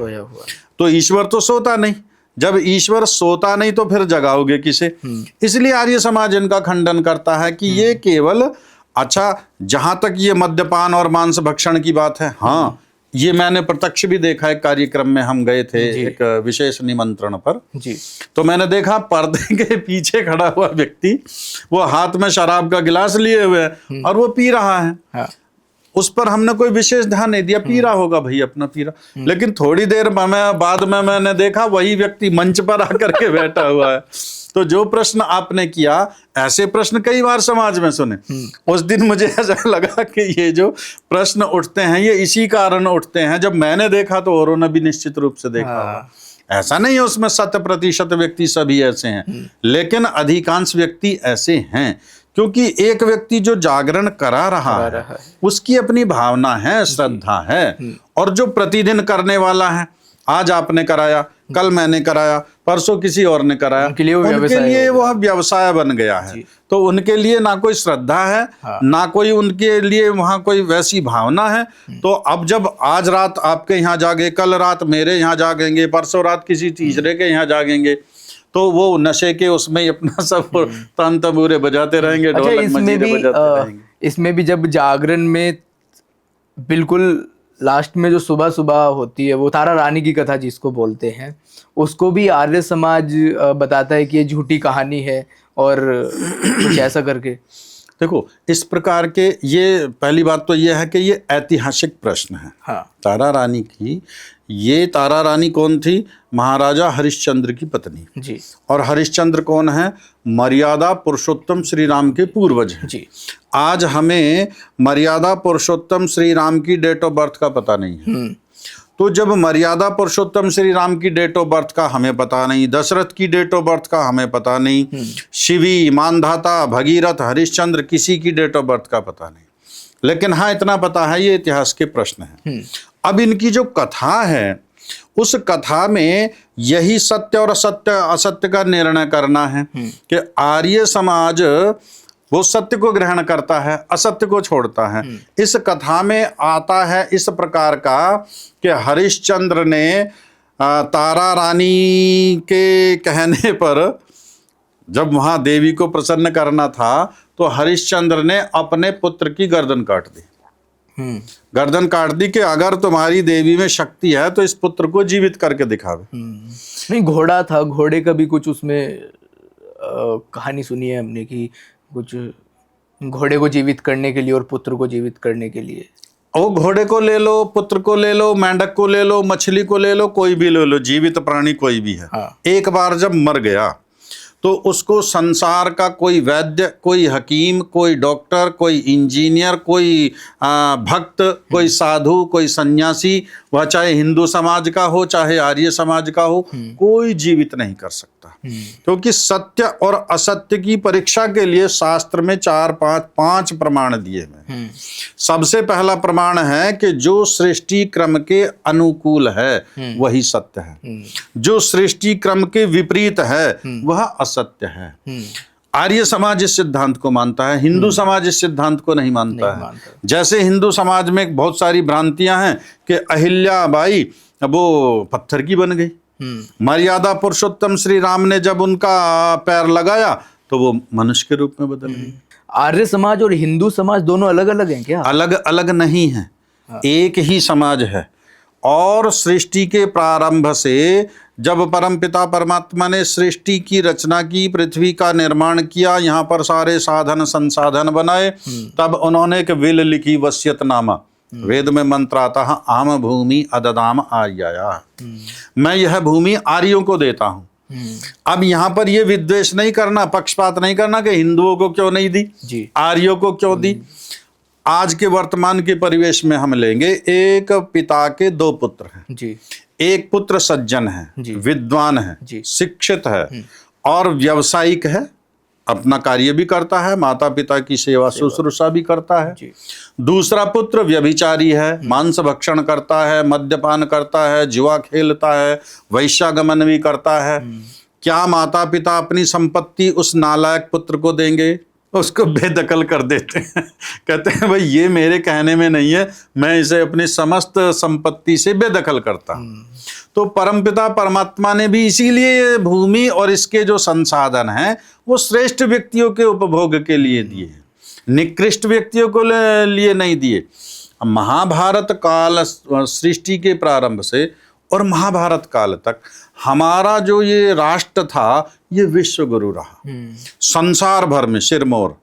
[SPEAKER 1] तो ईश्वर तो सोता नहीं। जब ईश्वर सोता नहीं तो फिर जगाओगे किसे? इसलिए आर्य समाज इनका खंडन करता है कि ये केवल, अच्छा, जहां तक ये मद्यपान और मांस भक्षण की बात है, हाँ, ये मैंने प्रत्यक्ष भी देखा है। कार्यक्रम में हम गए थे एक विशेष निमंत्रण पर, तो मैंने देखा पर्दे के पीछे खड़ा हुआ व्यक्ति, वो हाथ में शराब का गिलास लिए हुए है और वो पी रहा है। उस पर हमने कोई विशेष ध्यान नहीं दिया, पी रहा होगा भाई, अपना पी रहा। लेकिन थोड़ी देर बाद में मैंने देखा वही व्यक्ति मंच पर आकर के बैठा हुआ है। तो जो प्रश्न आपने किया, ऐसे प्रश्न कई बार समाज में सुने। उस दिन मुझे ऐसा लगा कि ये जो प्रश्न उठते हैं ये इसी कारण उठते हैं। जब मैंने देखा तो औरों ने भी निश्चित रूप से देखा। ऐसा नहीं है उसमें 100% व्यक्ति सभी ऐसे हैं, लेकिन अधिकांश व्यक्ति ऐसे हैं, क्योंकि एक व्यक्ति जो जागरण करा रहा है उसकी अपनी भावना है, श्रद्धा है। और जो प्रतिदिन करने वाला है, आज आपने कराया, कल मैंने कराया, परसों किसी और ने कराया, उनके लिए वो व्यवसाय बन गया है। तो उनके लिए ना कोई श्रद्धा है, ना कोई उनके लिए वहाँ कोई वैसी भावना है। तो अब जब आज रात आपके यहाँ जागे, कल रात मेरे यहाँ जागेंगे, परसों रात किसी तीसरे के यहाँ जागेंगे, तो वो नशे के उसमें अपना सब तान तंबूरे बजाते रहेंगे, ढोलक मंजीरे बजाते रहेंगे।
[SPEAKER 2] इसमें भी जब जागरण में बिल्कुल लास्ट में जो सुबह सुबह होती है वो तारा रानी की कथा जिसको बोलते हैं, उसको भी आर्य समाज बताता है कि ये झूठी कहानी है और कुछ ऐसा करके।
[SPEAKER 1] देखो, इस प्रकार के, ये पहली बात तो ये है कि ये ऐतिहासिक प्रश्न है।
[SPEAKER 2] हाँ।
[SPEAKER 1] तारा रानी की, ये तारा रानी कौन थी? महाराजा हरिश्चंद्र की पत्नी
[SPEAKER 2] जी।
[SPEAKER 1] और हरिश्चंद्र कौन है? मर्यादा पुरुषोत्तम श्री राम के पूर्वज हैं
[SPEAKER 2] जी।
[SPEAKER 1] आज हमें मर्यादा पुरुषोत्तम श्री राम की डेट ऑफ बर्थ का पता नहीं है। तो जब मर्यादा पुरुषोत्तम श्री राम की डेट ऑफ बर्थ का हमें पता नहीं, दशरथ की डेट ऑफ बर्थ का हमें पता नहीं, शिवी, मानधाता, भगीरथ, हरिश्चंद्र, किसी की डेट ऑफ बर्थ का पता नहीं, लेकिन हाँ इतना पता है ये इतिहास के प्रश्न हैं। अब इनकी जो कथा है, उस कथा में यही सत्य और असत्य का निर्णय करना है कि आर्य समाज वो सत्य को ग्रहण करता है, असत्य को छोड़ता है। इस कथा में आता है इस प्रकार का कि हरिश्चंद्र ने तारा रानी के कहने पर, जब वहां देवी को प्रसन्न करना था, तो हरिश्चंद्र ने अपने पुत्र की गर्दन काट दी। गर्दन काट दी कि अगर तुम्हारी देवी में शक्ति है तो इस पुत्र को जीवित करके दिखावे।
[SPEAKER 2] नहीं, घोड़ा था, घोड़े का भी कुछ उसमें कहानी सुनी है हमने कि कुछ घोड़े को जीवित करने के लिए और पुत्र को जीवित करने के लिए।
[SPEAKER 1] ओ, घोड़े को ले लो, पुत्र को ले लो, मेंढक को ले लो, मछली को ले लो, कोई भी ले लो, जीवित प्राणी कोई भी है।
[SPEAKER 2] हाँ।
[SPEAKER 1] एक बार जब मर गया तो उसको संसार का कोई वैद्य, कोई हकीम, कोई डॉक्टर, कोई इंजीनियर, कोई भक्त, कोई साधु, कोई सन्यासी, वह चाहे हिंदू समाज का हो चाहे आर्य समाज का हो, कोई जीवित नहीं कर सकता। क्योंकि सत्य और असत्य की परीक्षा के लिए शास्त्र में पांच प्रमाण दिए हैं। सबसे पहला प्रमाण है कि जो सृष्टि क्रम के अनुकूल है वही सत्य है, जो सृष्टि क्रम के विपरीत है वह असत्य है। आर्य समाज इस सिद्धांत को मानता है, हिंदू समाज इस सिद्धांत को नहीं मानता है। जैसे हिंदू समाज में बहुत सारी भ्रांतियां हैं कि अहिल्याबाई वो पत्थर की बन गई, मर्यादा पुरुषोत्तम श्री राम ने जब उनका पैर लगाया तो वो मनुष्य के रूप में बदल गई।
[SPEAKER 2] आर्य समाज और हिंदू समाज दोनों अलग अलग हैं क्या?
[SPEAKER 1] अलग अलग नहीं है, एक ही समाज है। और सृष्टि के प्रारंभ से जब परमपिता परमात्मा ने सृष्टि की रचना की, पृथ्वी का निर्माण किया, यहाँ पर सारे साधन संसाधन बनाए, तब उन्होंने एक विल लिखी, वसीयतनामा। वेद में मंत्र आता है, आम भूमि अददाम आर्याया, मैं यह भूमि आर्यों को देता हूं। अब यहाँ पर यह विद्वेष नहीं करना, पक्षपात नहीं करना कि हिंदुओं को क्यों नहीं दी जी, आर्यों को क्यों दी। आज के वर्तमान के परिवेश में हम लेंगे, एक पिता के दो पुत्र हैं जी, एक पुत्र सज्जन है, विद्वान है, शिक्षित है और व्यावसायिक है, अपना कार्य भी करता है, माता पिता की सेवा शुश्रूषा भी करता है। दूसरा पुत्र व्यभिचारी है, मांस भक्षण करता है, मद्यपान करता है, जुआ खेलता है, वैश्यागमन भी करता है। क्या माता पिता अपनी संपत्ति उस नालायक पुत्र को देंगे? उसको बेदखल कर देते हैं, कहते हैं भाई ये मेरे कहने में नहीं है, मैं इसे अपनी समस्त संपत्ति से बेदखल करता हूं। तो परमपिता परमात्मा ने भी इसीलिए भूमि और इसके जो संसाधन हैं वो श्रेष्ठ व्यक्तियों के उपभोग के लिए दिए, निकृष्ट व्यक्तियों को लिए नहीं दिए। महाभारत काल, सृष्टि के प्रारंभ से और महाभारत काल तक हमारा जो ये राष्ट्र था ये विश्व गुरु रहा, संसार भर में सिरमौर।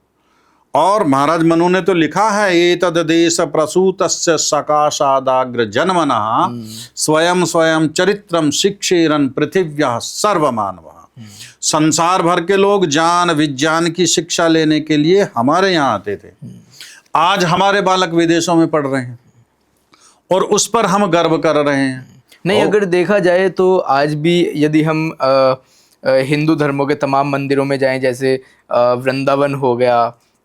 [SPEAKER 1] और महाराज मनु ने तो लिखा है, एतद देश प्रसूतस्य सकाशादाग्र जन्मनः स्वयं स्वयं चरित्रम शिक्षेरन पृथिव्या सर्वमानवः। संसार भर के लोग ज्ञान विज्ञान की शिक्षा लेने के लिए हमारे यहाँ आते थे। आज हमारे बालक विदेशों में पढ़ रहे हैं और उस पर हम गर्व कर रहे हैं।
[SPEAKER 2] नहीं, अगर देखा जाए तो आज भी यदि हम हिंदू धर्मों के तमाम मंदिरों में जाएं, जैसे वृंदावन हो गया,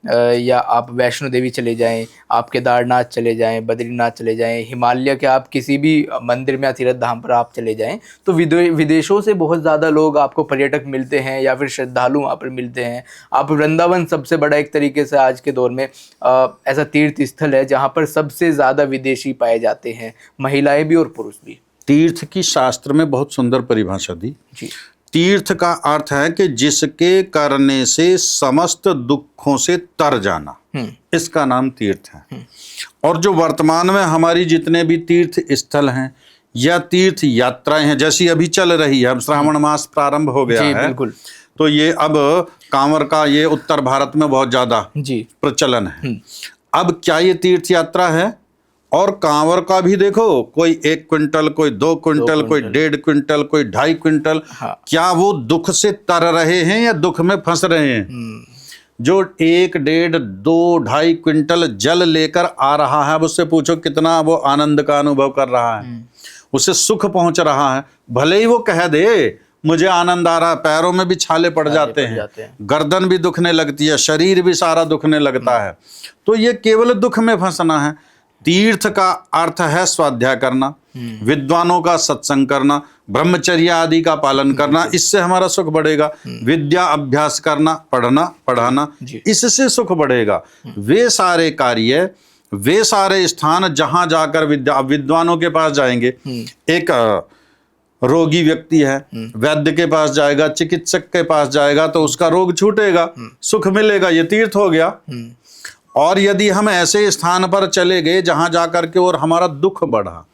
[SPEAKER 2] या आप वैष्णो देवी चले जाएं, आप केदारनाथ चले जाएं, बद्रीनाथ चले जाएं, हिमालय के आप किसी भी मंदिर में या तीर्थ धाम पर आप चले जाएं, तो विदेशों से बहुत ज़्यादा लोग आपको पर्यटक मिलते हैं या फिर श्रद्धालु वहाँ पर मिलते हैं। आप वृंदावन सबसे बड़ा एक तरीके से आज के दौर में ऐसा तीर्थ स्थल है जहाँ पर सबसे ज़्यादा विदेशी पाए जाते हैं, महिलाएँ भी और पुरुष भी।
[SPEAKER 1] तीर्थ की शास्त्र में बहुत सुंदर परिभाषा दी जी। तीर्थ का अर्थ है कि जिसके करने से समस्त दुखों से तर जाना, इसका नाम तीर्थ है। और जो वर्तमान में हमारी जितने भी तीर्थ स्थल हैं या तीर्थ यात्राएं हैं, जैसी अभी चल रही है, अब श्रावण मास प्रारंभ हो गया है,
[SPEAKER 2] बिल्कुल
[SPEAKER 1] तो ये अब कांवर का ये उत्तर भारत में बहुत ज्यादा
[SPEAKER 2] जी
[SPEAKER 1] प्रचलन है। अब क्या ये तीर्थ यात्रा है? और कांवर का भी देखो, कोई 1 क्विंटल, कोई 2 क्विंटल, कोई 1.5 क्विंटल, कोई 2.5 क्विंटल।
[SPEAKER 2] हाँ।
[SPEAKER 1] क्या वो दुख से तर रहे हैं या दुख में फंस रहे हैं? जो 1, 1.5, 2, 2.5 क्विंटल जल लेकर आ रहा है, अब उससे पूछो कितना वो आनंद का अनुभव कर रहा है, उसे सुख पहुंच रहा है। भले ही वो कह दे मुझे आनंद आ रहा है, पैरों में भी छाले पड़ जाते हैं, गर्दन भी दुखने लगती है, शरीर भी सारा दुखने लगता है, तो ये केवल दुख में फंसना है। तीर्थ का अर्थ है स्वाध्याय करना, विद्वानों का सत्संग करना, ब्रह्मचर्य आदि का पालन करना, इससे हमारा सुख बढ़ेगा। विद्या अभ्यास करना, पढ़ना पढ़ाना, इससे सुख बढ़ेगा। वे सारे कार्य, वे सारे स्थान जहां जाकर विद्वानों के पास जाएंगे, एक रोगी व्यक्ति है, वैद्य के पास जाएगा, चिकित्सक के पास जाएगा, तो उसका रोग छूटेगा, सुख मिलेगा, ये तीर्थ हो गया। और यदि हम ऐसे स्थान पर चले गए जहां जाकर के और हमारा दुख बढ़ा,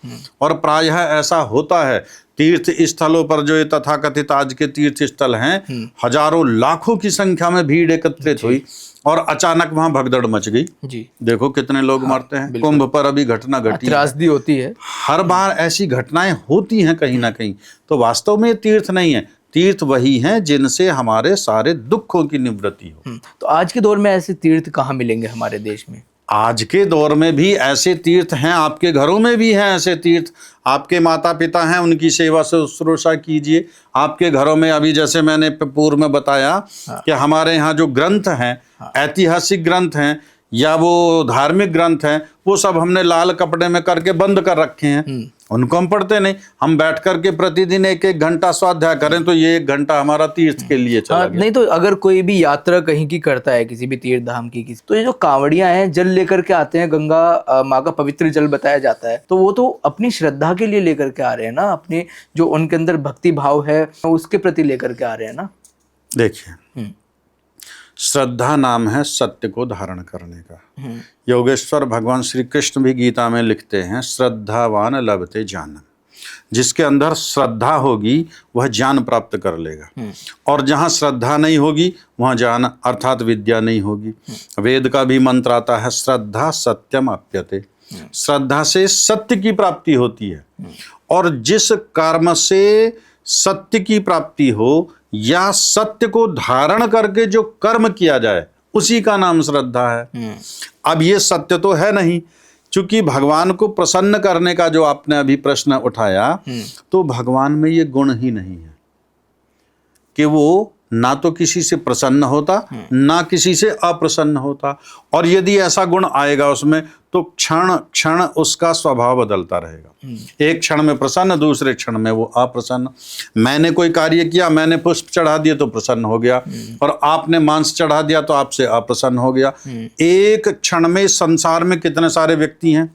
[SPEAKER 1] और प्रायः ऐसा होता है तीर्थ स्थलों पर, जो ये तथाकथित आज के तीर्थ स्थल हैं, हजारों लाखों की संख्या में भीड़ एकत्रित हुई और अचानक वहां भगदड़ मच गई जी। देखो कितने लोग मरते हैं। कुंभ पर अभी घटना घटी,
[SPEAKER 2] त्रासदी होती है, हर
[SPEAKER 1] बार ऐसी घटनाएं होती हैं कहीं ना कहीं। तो वास्तव में तीर्थ नहीं है, तीर्थ वही हैं जिनसे हमारे सारे दुखों की निवृत्ति हो।
[SPEAKER 2] तो आज के दौर में ऐसे तीर्थ कहाँ मिलेंगे हमारे देश में?
[SPEAKER 1] आज के दौर में भी ऐसे तीर्थ हैं, आपके घरों में भी हैं ऐसे तीर्थ। आपके माता पिता हैं, उनकी सेवा शुश्रूषा कीजिए। आपके घरों में अभी जैसे मैंने पूर्व में बताया कि हमारे यहाँ जो ग्रंथ हैं, ऐतिहासिक ग्रंथ हैं या वो धार्मिक ग्रंथ हैं, वो सब हमने लाल कपड़े में करके बंद कर रखे हैं, उनको हम पढ़ते नहीं। हम बैठ करके प्रतिदिन 1-1 घंटा स्वाध्याय करें तो ये 1 घंटा हमारा तीर्थ के लिए चला गया।
[SPEAKER 2] नहीं तो अगर कोई भी यात्रा कहीं की करता है, किसी भी तीर्थ धाम की, तो ये जो कांवड़ियां हैं जल लेकर के आते हैं, गंगा माँ का पवित्र जल बताया जाता है, तो वो तो अपनी श्रद्धा के लिए लेकर के आ रहे हैं ना, अपने जो उनके अंदर भक्ति भाव है उसके प्रति लेकर के आ रहे हैं ना।
[SPEAKER 1] देखिए, श्रद्धा नाम है सत्य को धारण करने का। योगेश्वर भगवान श्री कृष्ण भी गीता में लिखते हैं, श्रद्धावान लभते ज्ञानम। जिसके अंदर श्रद्धा होगी वह ज्ञान प्राप्त कर लेगा, और जहाँ श्रद्धा नहीं होगी वहाँ ज्ञान अर्थात विद्या नहीं होगी। वेद का भी मंत्र आता है, श्रद्धा सत्यम आप्यते। श्रद्धा से सत्य की प्राप्ति होती है, और जिस कर्म से सत्य की प्राप्ति हो या सत्य को धारण करके जो कर्म किया जाए, उसी का नाम श्रद्धा है। अब ये सत्य तो है नहीं, क्योंकि भगवान को प्रसन्न करने का जो आपने अभी प्रश्न उठाया, तो भगवान में ये गुण ही नहीं है कि वो ना तो किसी से प्रसन्न होता, ना किसी से अप्रसन्न होता। और यदि ऐसा गुण आएगा उसमें, तो क्षण क्षण उसका स्वभाव बदलता रहेगा। एक क्षण में प्रसन्न, दूसरे क्षण में वो अप्रसन्न। मैंने कोई कार्य किया, मैंने पुष्प चढ़ा दिए तो प्रसन्न हो गया, और आपने मांस चढ़ा दिया तो आपसे अप्रसन्न हो गया। एक क्षण में संसार में कितने सारे व्यक्ति हैं,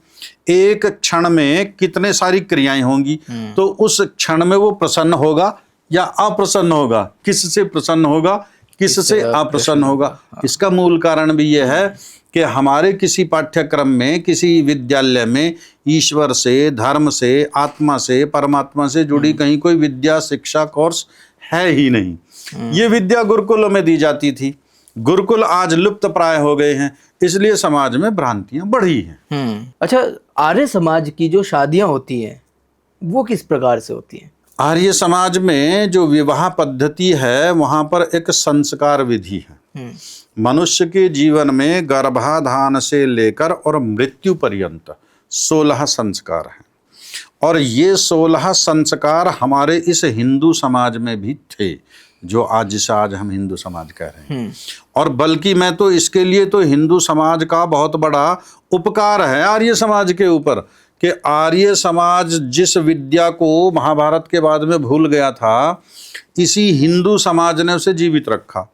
[SPEAKER 1] एक क्षण में कितने सारी क्रियाएं होंगी, तो उस क्षण में वो प्रसन्न होगा या अप्रसन्न होगा, किससे प्रसन्न होगा, किससे अप्रसन्न होगा। इसका मूल कारण भी यह है कि हमारे किसी पाठ्यक्रम में, किसी विद्यालय में ईश्वर से, धर्म से, आत्मा से, परमात्मा से जुड़ी कहीं कोई विद्या शिक्षा कोर्स है ही नहीं। ये विद्या गुरुकुलों में दी जाती थी, गुरुकुल आज लुप्त प्राय हो गए हैं, इसलिए समाज में भ्रांतियां बढ़ी हैं।
[SPEAKER 2] अच्छा, आर्य समाज की जो शादियां होती हैं वो किस प्रकार से होती हैं?
[SPEAKER 1] आर्य समाज में जो विवाह पद्धति है, वहां पर एक संस्कार विधि है। मनुष्य के जीवन में गर्भाधान से लेकर और मृत्यु पर्यंत 16 संस्कार हैं, और ये 16 संस्कार हमारे इस हिंदू समाज में भी थे, जो आज जिसे आज हम हिंदू समाज कह रहे हैं। और बल्कि मैं तो इसके लिए तो हिंदू समाज का बहुत बड़ा उपकार है आर्य समाज के ऊपर, कि आर्य समाज जिस विद्या को महाभारत के बाद में भूल गया था, इसी हिंदू समाज ने उसे जीवित रखा।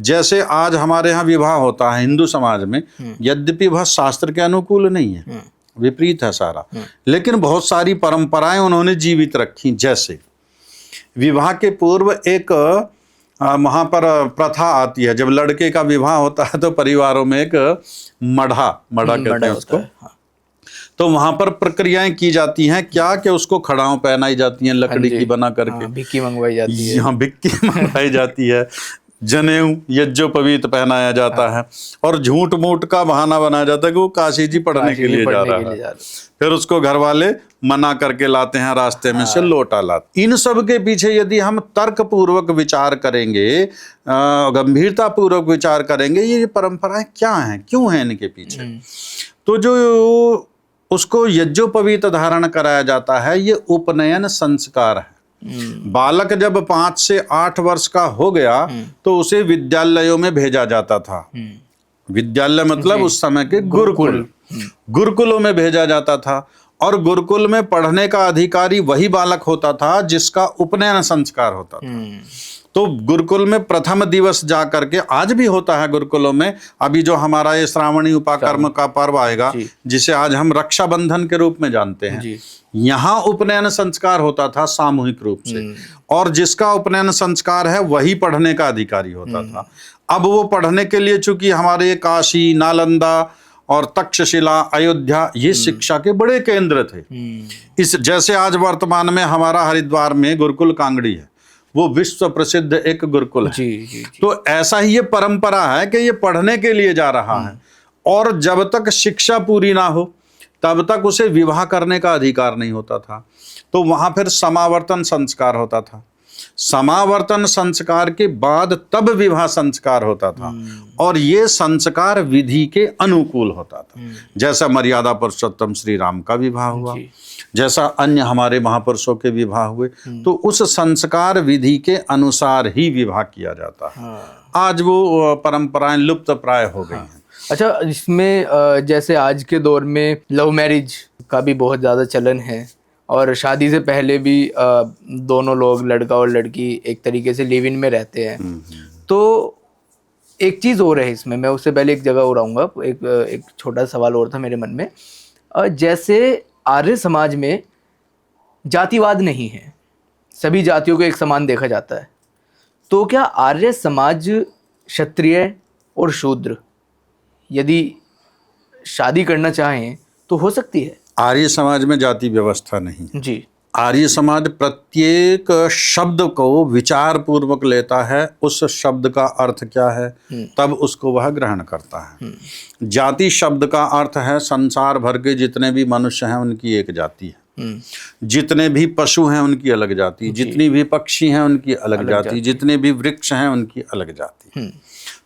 [SPEAKER 1] जैसे आज हमारे यहाँ विवाह होता है हिंदू समाज में, यद्यपि वह शास्त्र के अनुकूल नहीं है, विपरीत है सारा, लेकिन बहुत सारी परंपराएं उन्होंने जीवित रखी। जैसे विवाह के पूर्व एक वहाँ पर प्रथा आती है। जब लड़के का विवाह होता है तो परिवारों में एक मढ़ा कहते हैं उसको।
[SPEAKER 2] हाँ।
[SPEAKER 1] तो वहां पर प्रक्रियाएं की जाती हैं क्या, कि उसको खड़ाऊं पहनाई जाती हैं लकड़ी की बना करके।
[SPEAKER 2] हाँ, भिक्की मंगवाई जाती है।
[SPEAKER 1] यहाँ भिक्की मंगवाई जाती है, जनेऊ यज्ञोपवीत पहनाया जाता है, और झूठ मूठ का बहाना बनाया जाता है कि वो काशी जी पढ़ने के लिए जा रहा है। फिर उसको घर वाले मना करके लाते हैं, रास्ते में से लोटा लाते। इन सब के पीछे यदि हम तर्क पूर्वक विचार करेंगे, गंभीरता पूर्वक विचार करेंगे, ये परंपराएं क्या हैं, क्यों हैं इनके पीछे, तो जो उसको यज्ञोपवीत धारण कराया जाता है, ये उपनयन संस्कार है। बालक जब 5 से 8 वर्ष का हो गया तो उसे विद्यालयों में भेजा जाता था। विद्यालय मतलब उस समय के गुरुकुल, गुरुकुलों में भेजा जाता था, और गुरुकुल में पढ़ने का अधिकारी वही बालक होता था जिसका उपनयन संस्कार होता था। तो गुरुकुल में प्रथम दिवस जा करके, आज भी होता है गुरुकुलों में, अभी जो हमारा ये श्रावणी उपाकर्म का पर्व आएगा, जिसे आज हम रक्षाबंधन के रूप में जानते हैं, यहाँ उपनयन संस्कार होता था सामूहिक रूप से, और जिसका उपनयन संस्कार है वही पढ़ने का अधिकारी होता था। अब वो पढ़ने के लिए, चूंकि हमारे काशी, नालंदा और तक्षशिला, अयोध्या, ये शिक्षा के बड़े केंद्र थे। इस जैसे आज वर्तमान में हमारा हरिद्वार में गुरुकुल कांगड़ी है, वो विश्व प्रसिद्ध एक गुरुकुल है। जी। तो ऐसा ही ये परंपरा है कि ये पढ़ने के लिए जा रहा है, और जब तक शिक्षा पूरी ना हो तब तक उसे विवाह करने का अधिकार नहीं होता था। तो वहां फिर समावर्तन संस्कार होता था। समावर्तन संस्कार के बाद तब विवाह संस्कार होता था, और ये संस्कार विधि के अनुकूल होता था। जैसा मर्यादा पुरुषोत्तम श्री राम का विवाह हुआ, जैसा अन्य हमारे महापुरुषों के विवाह हुए, तो उस संस्कार विधि के अनुसार ही विवाह किया जाता है। आज वो परंपराएं लुप्त प्राय हो गई हैं।
[SPEAKER 2] अच्छा, इसमें जैसे आज के दौर में लव मैरिज का भी बहुत ज़्यादा चलन है, और शादी से पहले भी दोनों लोग, लड़का और लड़की, एक तरीके से लिव इन में रहते हैं। तो एक चीज़ और है इसमें, मैं उससे पहले एक जगह और आऊँगा, एक छोटा सवाल और था मेरे मन में। जैसे आर्य समाज में जातिवाद नहीं है, सभी जातियों को एक समान देखा जाता है, तो क्या आर्य समाज क्षत्रिय और शूद्र यदि शादी करना चाहें तो हो सकती है?
[SPEAKER 1] आर्य समाज में जाति व्यवस्था नहीं है
[SPEAKER 2] जी।
[SPEAKER 1] आर्य समाज प्रत्येक शब्द को विचार पूर्वक लेता है, उस शब्द का अर्थ क्या है, तब उसको वह ग्रहण करता है। जाति शब्द का अर्थ है संसार भर के जितने भी मनुष्य हैं उनकी एक जाति है, जितने भी पशु हैं उनकी अलग जाति, जितनी भी पक्षी हैं उनकी अलग जाति, जितने भी वृक्ष हैं उनकी अलग जाति।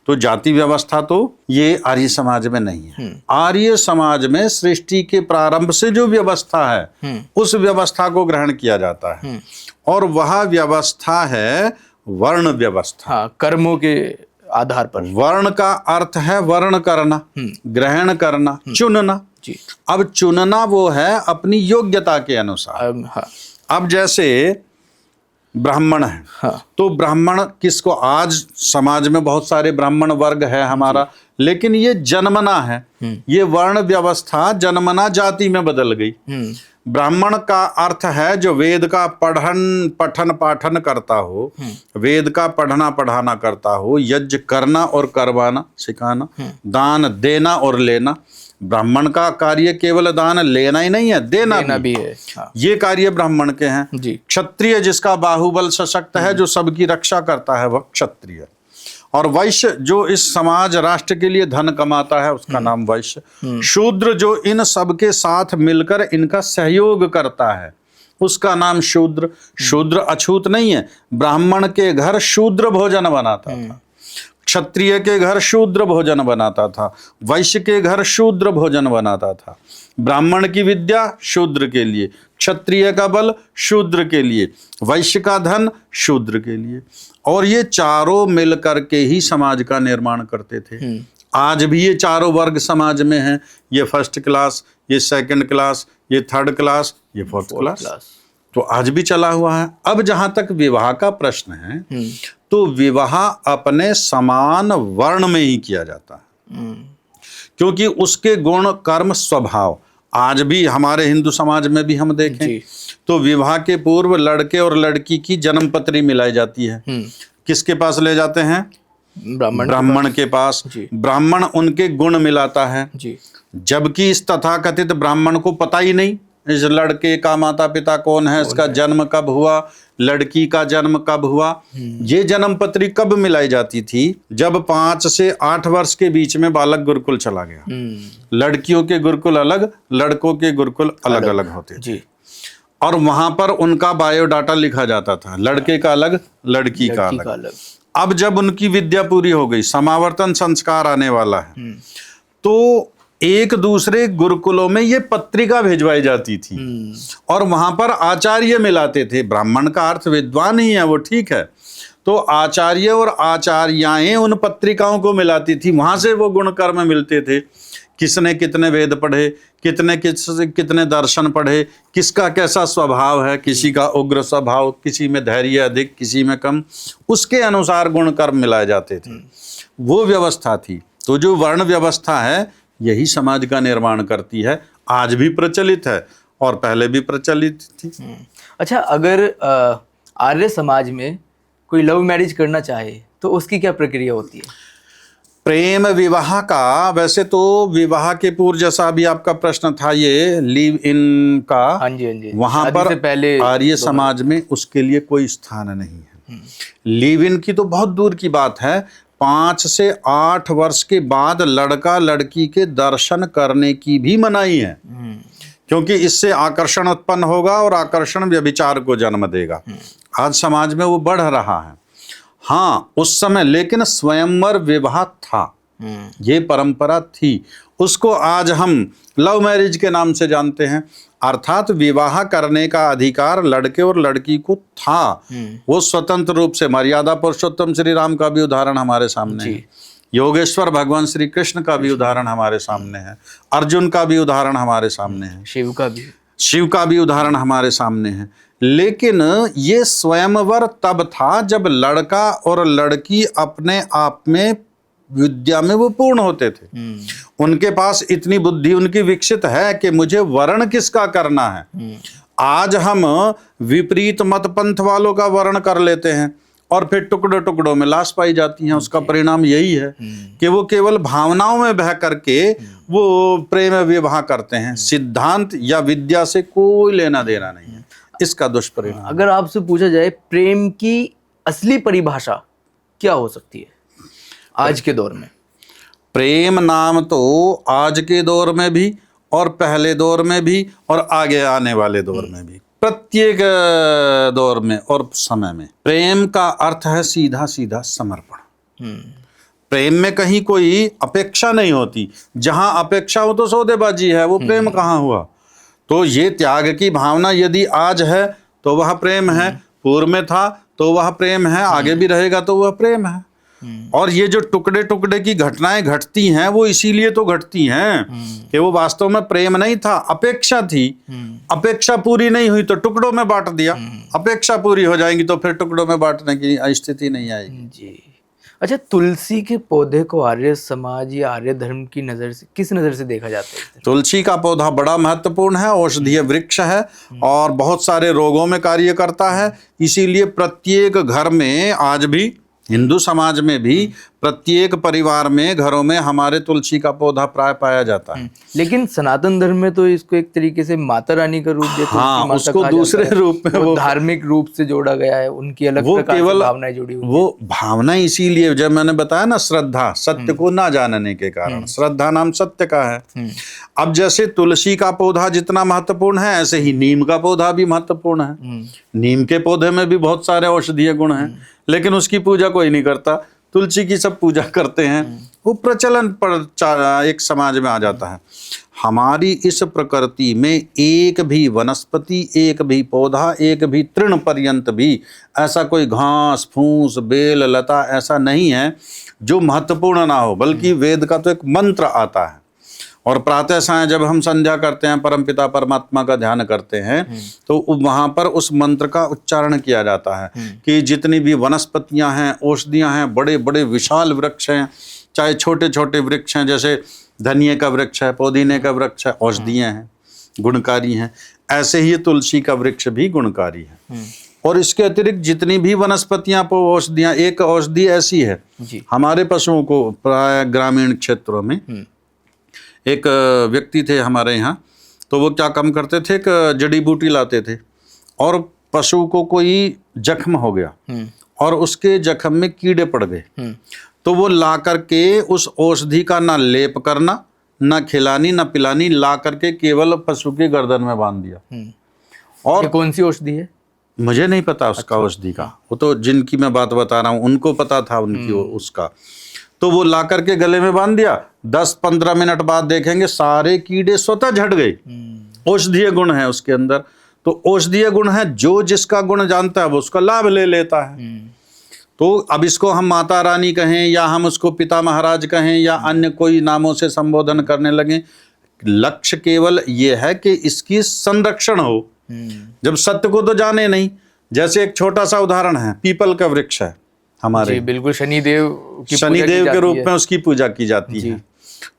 [SPEAKER 1] तो जाति व्यवस्था तो ये आर्य समाज में नहीं है। आर्य समाज में सृष्टि के प्रारंभ से जो व्यवस्था है उस व्यवस्था को ग्रहण किया जाता है, और वह व्यवस्था है वर्ण व्यवस्था।
[SPEAKER 2] हाँ, कर्मों के आधार पर।
[SPEAKER 1] वर्ण का अर्थ है वर्ण करना, ग्रहण करना, चुनना।
[SPEAKER 2] जी।
[SPEAKER 1] अब चुनना वो है अपनी योग्यता के अनुसार।
[SPEAKER 2] हाँ।
[SPEAKER 1] अब जैसे ब्राह्मण है,
[SPEAKER 2] हाँ।
[SPEAKER 1] तो ब्राह्मण किसको, आज समाज में बहुत सारे ब्राह्मण वर्ग है हमारा, लेकिन ये जन्मना है, ये वर्ण व्यवस्था जन्मना जाति में बदल गई। ब्राह्मण का अर्थ है जो वेद का पठन पाठन करता हो, वेद का पढ़ना पढ़ाना करता हो, यज्ञ करना और करवाना सिखाना, दान देना और लेना। ब्राह्मण का कार्य केवल दान लेना ही नहीं है, देना भी है। हाँ। ये कार्य ब्राह्मण के हैं। जी। क्षत्रिय जिसका बाहुबल सशक्त है, जो सबकी रक्षा करता है, वह क्षत्रिय। और वैश्य जो इस समाज राष्ट्र के लिए धन कमाता है, उसका नाम वैश्य। शूद्र जो इन सबके साथ मिलकर इनका सहयोग करता है, उसका नाम शूद्र। शूद्र अछूत नहीं है। ब्राह्मण के घर शूद्र भोजन बनाता था, क्षत्रिय के घर शूद्र भोजन बनाता था, वैश्य के घर शूद्र भोजन बनाता था। ब्राह्मण की विद्या शूद्र के लिए, क्षत्रिय का बल शूद्र के लिए, वैश्य का धन शूद्र के लिए, और ये चारों मिलकर के ही समाज का निर्माण करते थे। आज भी ये चारों वर्ग समाज में हैं। ये फर्स्ट क्लास, ये सेकंड क्लास, ये थर्ड क्लास, ये फोर्थ क्लास, तो आज भी चला हुआ है। अब जहां तक विवाह का प्रश्न है, तो विवाह अपने समान वर्ण में ही किया जाता है, क्योंकि उसके गुण कर्म स्वभाव आज भी हमारे हिंदू समाज में भी हम देखें
[SPEAKER 2] जी।
[SPEAKER 1] तो विवाह के पूर्व लड़के और लड़की की जन्म पत्री मिलाई जाती है। किसके पास ले जाते हैं? ब्राह्मण के पास।
[SPEAKER 2] जी।
[SPEAKER 1] ब्राह्मण उनके गुण मिलाता है,
[SPEAKER 2] जी।
[SPEAKER 1] जबकि इस तथाकथित ब्राह्मण को पता ही नहीं इस लड़के का माता पिता कौन है, इसका जन्म कब हुआ, लड़की का जन्म कब हुआ। ये जन्म पत्री कब मिलाई जाती थी? जब 5 से 8 वर्ष के बीच में बालक गुरुकुल चला गया। लड़कियों के गुरुकुल अलग, लड़कों के गुरुकुल अलग अलग होते थे।
[SPEAKER 2] जी।
[SPEAKER 1] और वहां पर उनका बायोडाटा लिखा जाता था, लड़के का अलग, लड़की का अलग। अब जब उनकी विद्या पूरी हो गई, समावर्तन संस्कार आने वाला है, तो एक दूसरे गुरुकुलों में ये पत्रिका भिजवाई जाती थी और वहां पर आचार्य मिलाते थे। ब्राह्मण का अर्थ विद्वान ही है, वो ठीक है, तो आचार्य और आचार्याएं उन पत्रिकाओं को मिलाती थी। वहां से वो गुण कर्म मिलते थे, किसने कितने वेद पढ़े, कितने दर्शन पढ़े, किसका कैसा स्वभाव है, किसी का उग्र स्वभाव, किसी में धैर्य अधिक, किसी में कम, उसके अनुसार गुण कर्म मिलाए जाते थे। वो व्यवस्था थी। तो जो वर्ण व्यवस्था है यही समाज का निर्माण करती है, आज भी प्रचलित है और पहले भी प्रचलित थी।
[SPEAKER 2] अच्छा, अगर आर्य समाज में कोई लव मैरिज करना चाहे तो उसकी क्या प्रक्रिया होती है?
[SPEAKER 1] प्रेम विवाह का, वैसे तो विवाह के पूर्व, जैसा अभी आपका प्रश्न था ये लिव इन का,
[SPEAKER 2] हाँ जी, हाँ जी,
[SPEAKER 1] वहां
[SPEAKER 2] शादी से
[SPEAKER 1] पर
[SPEAKER 2] पहले
[SPEAKER 1] आर्य समाज में उसके लिए कोई स्थान नहीं है। लिव इन की तो बहुत दूर की बात है। 5 से 8 वर्ष के बाद लड़का लड़की के दर्शन करने की भी मनाही है, क्योंकि इससे आकर्षण उत्पन्न होगा और आकर्षण व्यभिचार को जन्म देगा। आज समाज में वो बढ़ रहा है। हाँ, उस समय लेकिन स्वयंवर विवाह था, ये परंपरा थी। उसको आज हम लव मैरिज के नाम से जानते हैं। अर्थात विवाह करने का अधिकार लड़के और लड़की को था। वो स्वतंत्र रूप से, मर्यादा पुरुषोत्तम श्री राम का भी उदाहरण हमारे सामने है, योगेश्वर भगवान श्री कृष्ण का भी उदाहरण हमारे सामने है, अर्जुन का भी उदाहरण हमारे सामने है, शिव का भी उदाहरण हमारे सामने है। लेकिन ये स्वयंवर तब था जब लड़का और लड़की अपने आप में विद्या में वो पूर्ण होते थे। उनके पास इतनी बुद्धि उनकी विकसित है कि मुझे वर्ण किसका करना है। आज हम विपरीत मत पंथ वालों का वर्ण कर लेते हैं और फिर टुकड़ों टुकड़ों में लाश पाई जाती हैं। उसका परिणाम यही है कि वो केवल भावनाओं में बह करके वो प्रेम विवाह करते हैं। सिद्धांत या विद्या से कोई लेना देना नहीं है, इसका दुष्परिणाम।
[SPEAKER 2] अगर आपसे पूछा जाए प्रेम की असली परिभाषा क्या हो सकती है आज के दौर में?
[SPEAKER 1] प्रेम नाम तो आज के दौर में भी और पहले दौर में भी और आगे आने वाले दौर में भी, प्रत्येक दौर में और समय में प्रेम का अर्थ है सीधा सीधा समर्पण। प्रेम में कहीं कोई अपेक्षा नहीं होती। जहां अपेक्षा हो तो सौदेबाजी है, वो प्रेम कहाँ हुआ। तो ये त्याग की भावना यदि आज है तो वह प्रेम है, पूर्व में था तो वह प्रेम है, आगे भी रहेगा तो वह प्रेम है। और ये जो टुकड़े टुकड़े की घटनाएं घटती हैं वो इसीलिए तो घटती हैं कि वो वास्तव में प्रेम नहीं था, अपेक्षा थी। अपेक्षा पूरी नहीं हुई तो टुकड़ों में बांट दिया, अपेक्षा पूरी हो जाएंगी तो फिर टुकड़ों में बांटने की स्थिति नहीं आएगी।
[SPEAKER 2] जी। अच्छा, तुलसी के पौधे को आर्य समाज या आर्य धर्म की नजर से, किस नजर से देखा जाता है?
[SPEAKER 1] तुलसी का पौधा बड़ा महत्वपूर्ण है, औषधीय वृक्ष है और बहुत सारे रोगों में कार्य करता है। इसीलिए प्रत्येक घर में, आज भी हिंदू समाज में भी प्रत्येक परिवार में, घरों में हमारे तुलसी का पौधा प्राय पाया जाता है।
[SPEAKER 2] लेकिन सनातन धर्म में तो इसको एक तरीके से माता रानी का रूप देते हैं।
[SPEAKER 1] हाँ, उसको दूसरे रूप में
[SPEAKER 2] वो धार्मिक रूप से जोड़ा गया है, उनकी अलग प्रकार की भावनाएं जुड़ी हुई।
[SPEAKER 1] वो भावना इसीलिए, जब मैंने बताया ना, श्रद्धा, सत्य को ना जानने के कारण, श्रद्धा नाम सत्य का है। अब जैसे तुलसी का पौधा जितना महत्वपूर्ण है, ऐसे ही नीम का पौधा भी महत्वपूर्ण है। नीम के पौधे में भी बहुत सारे औषधीय गुण हैं, लेकिन उसकी पूजा कोई नहीं करता। तुलसी की सब पूजा करते हैं। वो प्रचलन पर एक समाज में आ जाता है। हमारी इस प्रकृति में एक भी वनस्पति, एक भी पौधा, एक भी तृण पर्यंत भी ऐसा कोई घास फूस बेल लता ऐसा नहीं है जो महत्वपूर्ण ना हो, बल्कि वेद का तो एक मंत्र आता है। और प्रातः सायं जब हम संध्या करते हैं, परमपिता परमात्मा का ध्यान करते हैं, तो वहां पर उस मंत्र का उच्चारण किया जाता है कि जितनी भी वनस्पतियां हैं, औषधियां हैं, बड़े बड़े विशाल वृक्ष हैं, चाहे छोटे छोटे वृक्ष हैं, जैसे धनिये का वृक्ष है, पुदीने का वृक्ष है, औषधियां हैं, गुणकारी हैं, ऐसे ही ये तुलसी का वृक्ष भी गुणकारी है। और इसके अतिरिक्त जितनी भी वनस्पतियां औषधियां, एक औषधि ऐसी है
[SPEAKER 2] जी।
[SPEAKER 1] हमारे पशुओं को प्राय ग्रामीण क्षेत्रों में, एक व्यक्ति थे हमारे यहाँ, तो वो क्या काम करते थे, एक जड़ी बूटी लाते थे और पशु को कोई जख्म हो गया और उसके जख्म में कीड़े पड़ गए, तो वो ला करके उस औषधि का ना लेप करना, ना खिलानी, ना पिलानी, ला करके केवल पशु के गर्दन में बांध दिया। और
[SPEAKER 2] ये कौन सी औषधि है?
[SPEAKER 1] मुझे नहीं पता उसका औषधि का, वो तो जिनकी मैं बात बता रहा हूँ उनको पता था उनकी उसका। तो वो ला करके गले में बांध दिया, 10-15 मिनट बाद देखेंगे सारे कीड़े स्वतः झड़ गए। औषधीय गुण है उसके अंदर। तो औषधीय गुण है, जो जिसका गुण जानता है वो उसका लाभ ले लेता है। तो अब इसको हम माता रानी कहें या हम उसको पिता महाराज कहें या अन्य कोई नामों से संबोधन करने लगे, लक्ष्य केवल ये है कि इसकी संरक्षण हो। जब सत्य को तो जाने नहीं, जैसे एक छोटा सा उदाहरण है, पीपल का वृक्ष है हमारे,
[SPEAKER 2] जी बिल्कुल, शनिदेव
[SPEAKER 1] के रूप में उसकी पूजा की जाती है।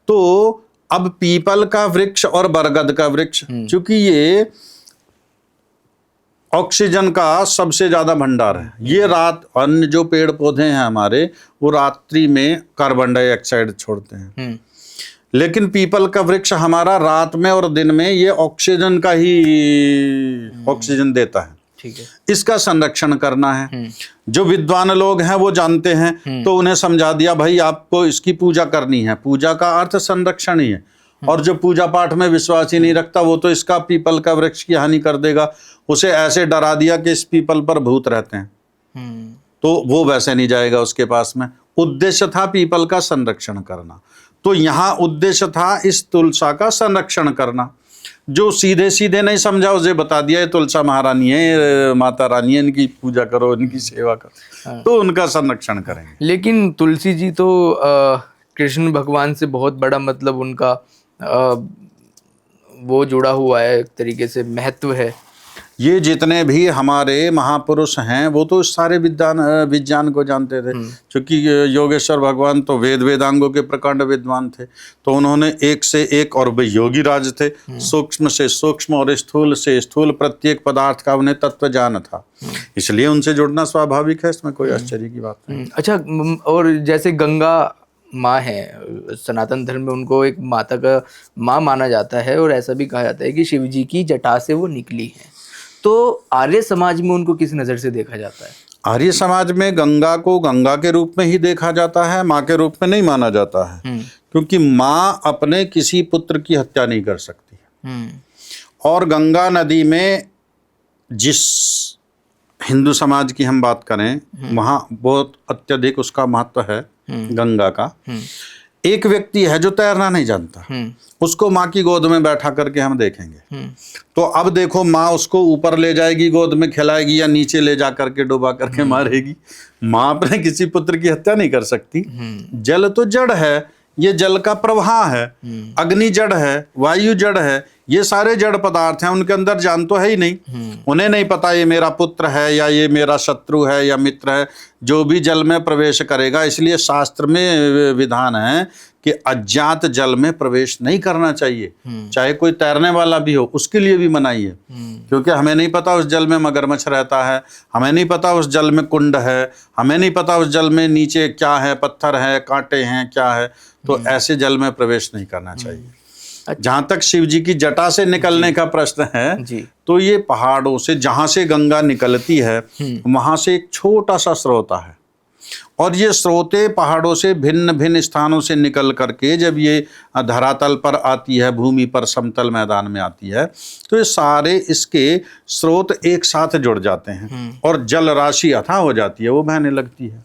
[SPEAKER 1] तो अब पीपल का वृक्ष और बरगद का वृक्ष, चूंकि ये ऑक्सीजन का सबसे ज्यादा भंडार है, ये रात, अन्य जो पेड़ पौधे हैं हमारे वो रात्रि में कार्बन डाइऑक्साइड छोड़ते हैं, लेकिन पीपल का वृक्ष हमारा रात में और दिन में ये ऑक्सीजन का ही ऑक्सीजन देता है।
[SPEAKER 2] ठीक है।
[SPEAKER 1] इसका संरक्षण करना है। जो विद्वान लोग हैं वो जानते हैं, तो उन्हें समझा दिया भाई आपको इसकी पूजा करनी है। पूजा का अर्थ संरक्षण ही है। और जो पूजा पाठ में विश्वास ही नहीं रखता वो तो इसका पीपल का वृक्ष की हानि कर देगा। उसे ऐसे डरा दिया कि इस पीपल पर भूत रहते हैं, तो वो वैसे नहीं जाएगा उसके पास में। उद्देश्य था पीपल का संरक्षण करना, तो यहाँ उद्देश्य था इस तुलसा का संरक्षण करना। जो सीधे सीधे नहीं समझा उसे बता दिया ये तुलसा महारानी है, माता रानी है, इनकी पूजा करो, इनकी सेवा करो, तो उनका संरक्षण करेंगे।
[SPEAKER 2] लेकिन तुलसी जी तो कृष्ण भगवान से बहुत बड़ा, मतलब उनका वो जुड़ा हुआ है, एक तरीके से महत्व है।
[SPEAKER 1] ये जितने भी हमारे महापुरुष हैं वो तो सारे विज्ञान को जानते थे, क्योंकि योगेश्वर भगवान तो वेदांगों के प्रकांड विद्वान थे, तो उन्होंने एक से एक, और वे योगी राज थे, सूक्ष्म से सूक्ष्म और स्थूल से स्थूल प्रत्येक पदार्थ का उन्हें तत्व ज्ञान था, इसलिए उनसे जुड़ना स्वाभाविक है, इसमें कोई आश्चर्य की बात नहीं।
[SPEAKER 2] अच्छा, और जैसे गंगा माँ है, सनातन धर्म में उनको एक माता का माँ माना जाता है, और ऐसा भी कहा जाता है कि शिव जी की जटा से वो निकली है। तो आर्य समाज में उनको किस नज़र से देखा जाता है?
[SPEAKER 1] आर्य समाज में गंगा को गंगा के रूप में ही देखा जाता है, माँ के रूप में नहीं माना जाता है, क्योंकि माँ अपने किसी पुत्र की हत्या नहीं कर सकती। और गंगा नदी में, जिस हिंदू समाज की हम बात करें, वहाँ बहुत अत्यधिक उसका महत्व है गंगा का। एक व्यक्ति है जो तैरना नहीं जानता, उसको माँ की गोद में बैठा करके हम देखेंगे, तो अब देखो माँ उसको ऊपर ले जाएगी, गोद में खिलाएगी, या नीचे ले जा करके डुबा करके मारेगी। माँ अपने किसी पुत्र की हत्या नहीं कर सकती। जल तो जड़ है, ये जल का प्रवाह है, अग्नि जड़ है, वायु जड़ है, ये सारे जड़ पदार्थ हैं, उनके अंदर जान तो है ही नहीं। उन्हें नहीं पता ये मेरा पुत्र है या ये मेरा शत्रु है या मित्र है, जो भी जल में प्रवेश करेगा। इसलिए शास्त्र में विधान है कि अज्ञात जल में प्रवेश नहीं करना चाहिए, चाहे कोई तैरने वाला भी हो, उसके लिए भी मनाही है, क्योंकि हमें नहीं पता उस जल में मगरमच्छ रहता है, हमें नहीं पता उस जल में कुंड है, हमें नहीं पता उस जल में नीचे क्या है, पत्थर है, कांटे हैं, क्या है, तो ऐसे जल में प्रवेश नहीं करना चाहिए। जहां तक शिव जी की जटा से निकलने का प्रश्न है
[SPEAKER 2] जी।
[SPEAKER 1] तो ये पहाड़ों से, जहां से गंगा निकलती है वहां से एक छोटा सा स्रोत है, और ये स्रोते पहाड़ों से भिन्न भिन्न स्थानों से निकल करके जब ये धरातल पर आती है, भूमि पर समतल मैदान में आती है, तो ये सारे इसके स्रोत एक साथ जुड़ जाते हैं और जल राशि अथाह हो जाती है, वो बहने लगती है।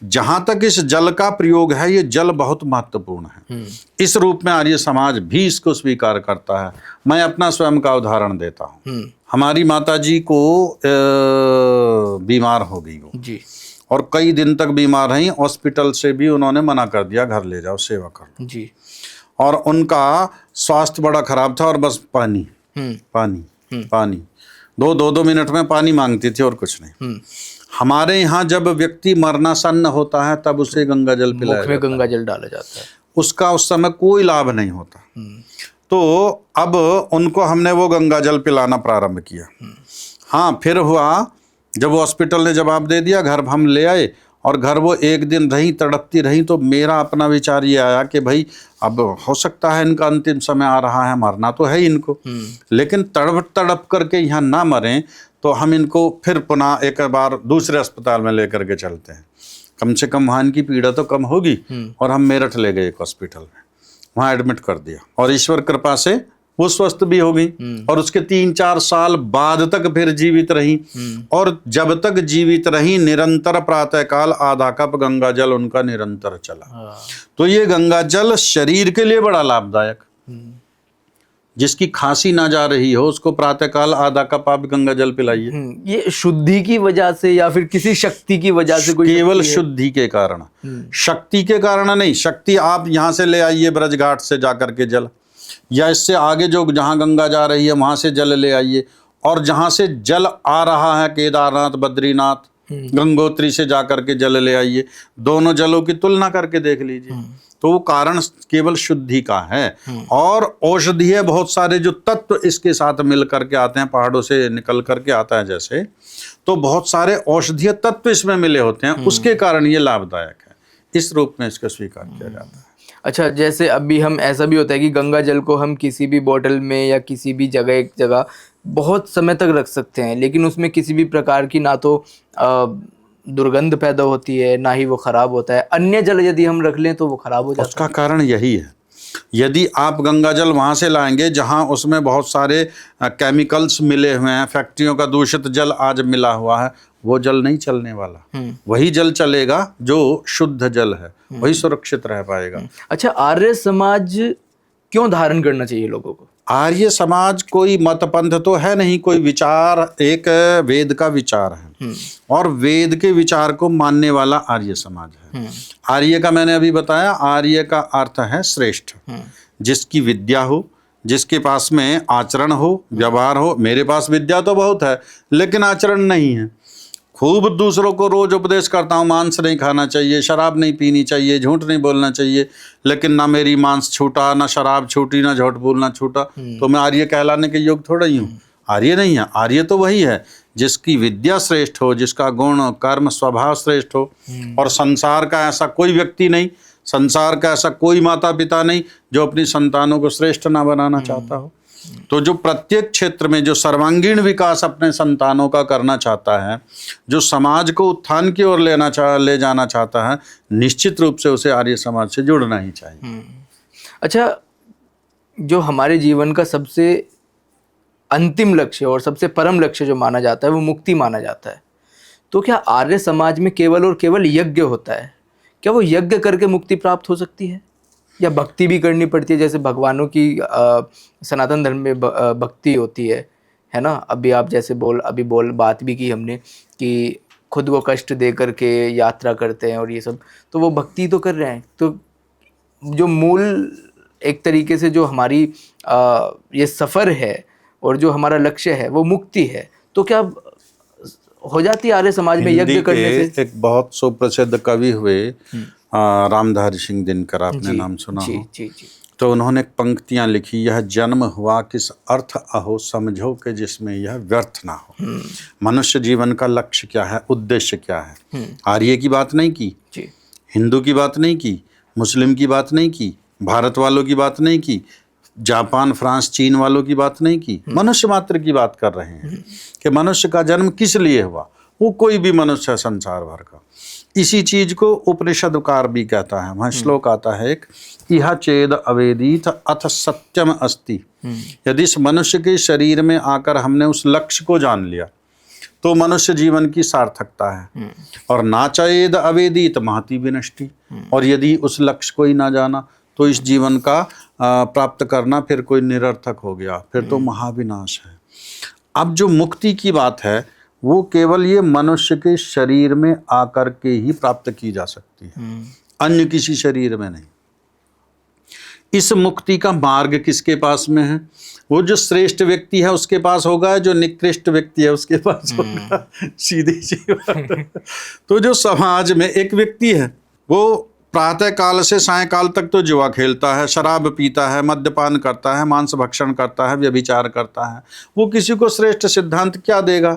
[SPEAKER 1] जहां तक इस जल का प्रयोग है, ये जल बहुत महत्वपूर्ण है। इस रूप में आर्य समाज भी इसको स्वीकार करता है। मैं अपना स्वयं का उदाहरण देता हूँ। हमारी माता जी को बीमार हो गई वो
[SPEAKER 2] जी,
[SPEAKER 1] और कई दिन तक बीमार रही, हॉस्पिटल से भी उन्होंने मना कर दिया, घर ले जाओ सेवा करो
[SPEAKER 2] जी।
[SPEAKER 1] और उनका स्वास्थ्य बड़ा खराब था, और बस पानी पानी पानी, दो मिनट में पानी मांगती थी और कुछ नहीं। हमारे यहाँ जब व्यक्ति मरनासन्न होता है तब उसे गंगा जल पिलाया
[SPEAKER 2] मुख में गंगा जल डाला जाता है,
[SPEAKER 1] उसका उस समय कोई लाभ नहीं होता। तो अब उनको हमने वो गंगा जल पिलाना प्रारंभ किया। हाँ, फिर हुआ जब हॉस्पिटल ने जवाब दे दिया, घर हम ले आए और घर वो एक दिन रही, तड़पती रही, तो मेरा अपना विचार ये आया कि भाई अब हो सकता है इनका अंतिम समय आ रहा है, मरना तो है ही इनको, लेकिन तड़प तड़प करके यहाँ ना मरें तो हम इनको फिर पुनः एक बार दूसरे अस्पताल में लेकर के चलते हैं, कम से कम वहाँ इनकी पीड़ा तो कम होगी। और हम मेरठ ले गए एक हॉस्पिटल में, वहाँ एडमिट कर दिया और ईश्वर कृपा से वो स्वस्थ भी हो गई और उसके 3-4 साल बाद तक फिर जीवित रही। और जब तक जीवित रही निरंतर प्रातःकाल आधा कप गंगा जल उनका निरंतर चला। तो ये गंगा जल शरीर के लिए बड़ा लाभदायक। जिसकी खांसी ना जा रही हो उसको प्रातःकाल आधा कप आप गंगा जल पिलाइए।
[SPEAKER 2] ये शुद्धि की वजह से या फिर किसी शक्ति की वजह से? कोई
[SPEAKER 1] केवल शुद्धि के कारण, शक्ति के कारण नहीं। शक्ति आप यहाँ से ले आइए ब्रज घाट से जाकर के जल, या इससे आगे जो जहाँ गंगा जा रही है वहां से जल ले आइए, और जहां से जल आ रहा है केदारनाथ, बद्रीनाथ, गंगोत्री से जाकर के जल ले आइए। दोनों जलों की तुलना करके देख लीजिए। तो वो कारण केवल शुद्धि का है। और औषधीय बहुत सारे जो तत्व इसके साथ मिल करके आते हैं, पहाड़ों से निकल करके आता है जैसे, तो बहुत सारे औषधीय तत्व इसमें मिले होते हैं, उसके कारण ये लाभदायक है। इस रूप में इसको स्वीकार किया जाता है।
[SPEAKER 2] अच्छा, जैसे अभी हम, ऐसा भी होता है कि गंगा जल को हम किसी भी बोतल में या किसी भी जगह, एक जगह बहुत समय तक रख सकते हैं, लेकिन उसमें किसी भी प्रकार की ना तो दुर्गंध पैदा होती है, ना ही वो खराब होता है। अन्य जल यदि हम रख लें तो वो खराब हो जाता है।
[SPEAKER 1] उसका कारण यही है, यदि आप गंगा जल वहाँ से लाएंगे जहाँ उसमें बहुत सारे केमिकल्स मिले हुए हैं, फैक्ट्रियों का दूषित जल आज मिला हुआ है, वो जल नहीं चलने वाला। वही जल चलेगा जो शुद्ध जल है, वही सुरक्षित रह पाएगा।
[SPEAKER 2] अच्छा, आर्य समाज क्यों धारण करना चाहिए लोगों को?
[SPEAKER 1] आर्य समाज कोई मत पंथ तो है नहीं, कोई विचार, एक वेद का विचार है और वेद के विचार को मानने वाला आर्य समाज है। आर्य का मैंने अभी बताया, आर्य का अर्थ है श्रेष्ठ, जिसकी विद्या हो, जिसके पास में आचरण हो, व्यवहार हो। मेरे पास विद्या तो बहुत है लेकिन आचरण नहीं है। खूब दूसरों को रोज उपदेश करता हूँ, मांस नहीं खाना चाहिए, शराब नहीं पीनी चाहिए, झूठ नहीं बोलना चाहिए, लेकिन ना मेरी मांस छूटा, ना शराब छूटी, ना झूठ बोलना छूटा, तो मैं आर्य कहलाने के योग्य थोड़ा ही हूँ। आर्य नहीं है। आर्य तो वही है जिसकी विद्या श्रेष्ठ हो, जिसका गुण कर्म स्वभाव श्रेष्ठ हो। और संसार का ऐसा कोई व्यक्ति नहीं, संसार का ऐसा कोई माता पिता नहीं जो अपनी संतानों को श्रेष्ठ ना बनाना चाहता हो। तो जो प्रत्येक क्षेत्र में जो सर्वांगीण विकास अपने संतानों का करना चाहता है, जो समाज को उत्थान की ओर ले जाना चाहता है, निश्चित रूप से उसे आर्य समाज से जुड़ना ही चाहिए।
[SPEAKER 2] अच्छा, जो हमारे जीवन का सबसे अंतिम लक्ष्य और सबसे परम लक्ष्य जो माना जाता है वो मुक्ति माना जाता है, तो क्या आर्य समाज में केवल और केवल यज्ञ होता है? क्या वो यज्ञ करके मुक्ति प्राप्त हो सकती है या भक्ति भी करनी पड़ती है? जैसे भगवानों की सनातन धर्म में भक्ति होती है ना। अभी आप जैसे बात भी की हमने कि खुद को कष्ट दे करके यात्रा करते हैं और ये सब, तो वो भक्ति तो कर रहे हैं। तो जो मूल एक तरीके से जो हमारी ये सफ़र है और जो हमारा लक्ष्य है वो मुक्ति है, तो क्या हो जाती है आर्य समाज में यज्ञ करने से?
[SPEAKER 1] एक बहुत सुप्रसिद्ध कवि हुए रामधारी सिंह दिनकर, आपने नाम सुना हो?
[SPEAKER 2] जी।
[SPEAKER 1] तो उन्होंने पंक्तियां लिखी, यह जन्म हुआ किस अर्थ अहो, समझो कि जिसमें यह व्यर्थ ना हो। मनुष्य जीवन का लक्ष्य क्या है, उद्देश्य क्या है? आर्य की बात नहीं की, हिंदू की बात नहीं की, मुस्लिम की बात नहीं की, भारत वालों की बात नहीं की, जापान फ्रांस चीन वालों की बात नहीं की, मनुष्य मात्र की बात कर रहे हैं कि मनुष्य का जन्म किस लिए हुआ। वो कोई भी मनुष्य है संसार भर का। इसी चीज को उपनिषदकार भी कहता है। वहाँ श्लोक आता है एक, इह चेद अवेदित अथ सत्यम अस्ति। यदि इस मनुष्य के शरीर में आकर हमने उस लक्ष्य को जान लिया तो मनुष्य जीवन की सार्थकता है। और ना चेद अवेदित महति विनष्टि। और यदि उस लक्ष्य को ही ना जाना तो इस जीवन का प्राप्त करना फिर कोई निरर्थक हो गया, फिर तो महाविनाश है। अब जो मुक्ति की बात है वो केवल ये मनुष्य के शरीर में आकर के ही प्राप्त की जा सकती है, अन्य किसी शरीर में नहीं। इस मुक्ति का मार्ग किसके पास में है? वो जो श्रेष्ठ व्यक्ति है उसके पास होगा, जो निकृष्ट व्यक्ति है उसके पास होगा। सीधी सी बात। तो जो समाज में एक व्यक्ति है वो प्रातः काल से सायंकाल तक तो जुआ खेलता है, शराब पीता है, मद्यपान करता है, मांस भक्षण करता है, व्यभिचार करता है, वो किसी को श्रेष्ठ सिद्धांत क्या देगा?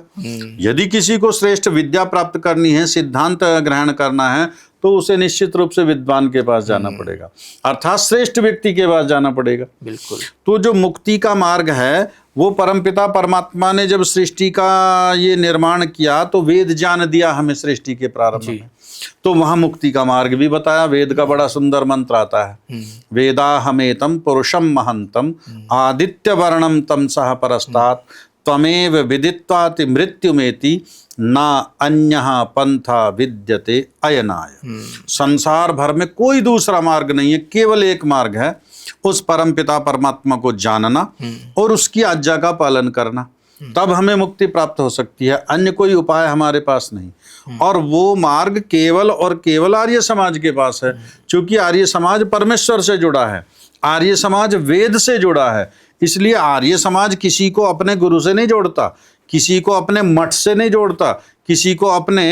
[SPEAKER 1] यदि किसी को श्रेष्ठ विद्या प्राप्त करनी है, सिद्धांत ग्रहण करना है, तो उसे निश्चित रूप से विद्वान के पास जाना पड़ेगा, अर्थात श्रेष्ठ व्यक्ति के पास जाना पड़ेगा।
[SPEAKER 2] बिल्कुल।
[SPEAKER 1] तो जो मुक्ति का मार्ग है, वो परमपिता परमात्मा ने जब सृष्टि का ये निर्माण किया तो वेद ज्ञान दिया हमें सृष्टि के प्रारंभ में, तो वहां मुक्ति का मार्ग भी बताया। वेद का बड़ा सुंदर मंत्र आता है, वेदाहमेतम पुरुषम महंतम आदित्य वर्णम तम सह परस्तात् त्वमेव विदित्वाति मृत्युमेति ना अन्यः पंथा विद्यते अयनाय। संसार भर में कोई दूसरा मार्ग नहीं है, केवल एक मार्ग है, उस परम पिता परमात्मा को जानना और उसकी आज्ञा का पालन करना, तब हमें मुक्ति प्राप्त हो सकती है। अन्य कोई उपाय हमारे पास नहीं। और वो मार्ग केवल और केवल आर्य समाज के पास है, क्योंकि आर्य समाज परमेश्वर से जुड़ा है, आर्य समाज वेद से जुड़ा है। इसलिए आर्य समाज किसी को अपने गुरु से नहीं जोड़ता, किसी को अपने मठ से नहीं जोड़ता, किसी को अपने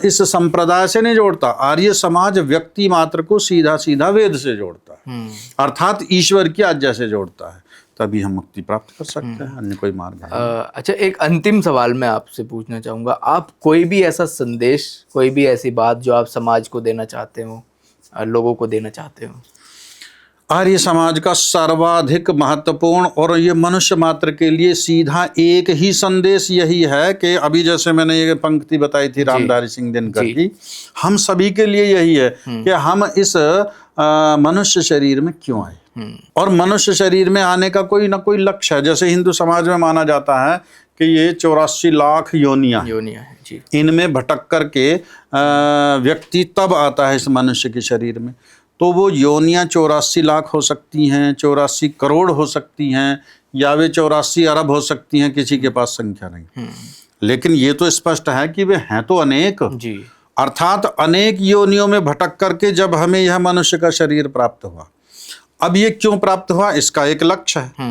[SPEAKER 1] इस संप्रदाय से नहीं जोड़ता। आर्य समाज व्यक्ति मात्र को सीधा सीधा वेद से जोड़ता है, अर्थात ईश्वर की आज्ञा से जोड़ता है, तभी हम मुक्ति प्राप्त कर सकते हैं, अन्य कोई मार्ग है।
[SPEAKER 2] अच्छा, एक अंतिम सवाल मैं आपसे पूछना चाहूँगा, आप कोई भी ऐसा संदेश, कोई भी ऐसी बात जो आप समाज को देना चाहते हो, लोगों को देना चाहते हो?
[SPEAKER 1] आर्य समाज का सर्वाधिक महत्वपूर्ण और ये मनुष्य मात्र के लिए सीधा एक ही संदेश यही है कि अभी जैसे मैंने ये पंक्ति बताई थी रामधारी सिंह दिनकर की, हम सभी के लिए यही है कि हम इस मनुष्य शरीर में क्यों आए, और मनुष्य शरीर में आने का कोई ना कोई लक्ष्य है। जैसे हिंदू समाज में माना जाता है कि ये 84 लाख योनियां
[SPEAKER 2] है जी,
[SPEAKER 1] इनमें भटक करके व्यक्ति तब आता है इस मनुष्य के शरीर में। तो वो योनियां 84 लाख हो सकती हैं, 84 करोड़ हो सकती हैं, या वे 84 अरब हो सकती हैं, किसी के पास संख्या नहीं। लेकिन ये तो स्पष्ट है कि वे हैं तो अनेक
[SPEAKER 2] जी।
[SPEAKER 1] अर्थात अनेक योनियों में भटक करके जब हमें यह मनुष्य का शरीर प्राप्त हुआ, अब ये क्यों प्राप्त हुआ, इसका एक लक्ष्य है।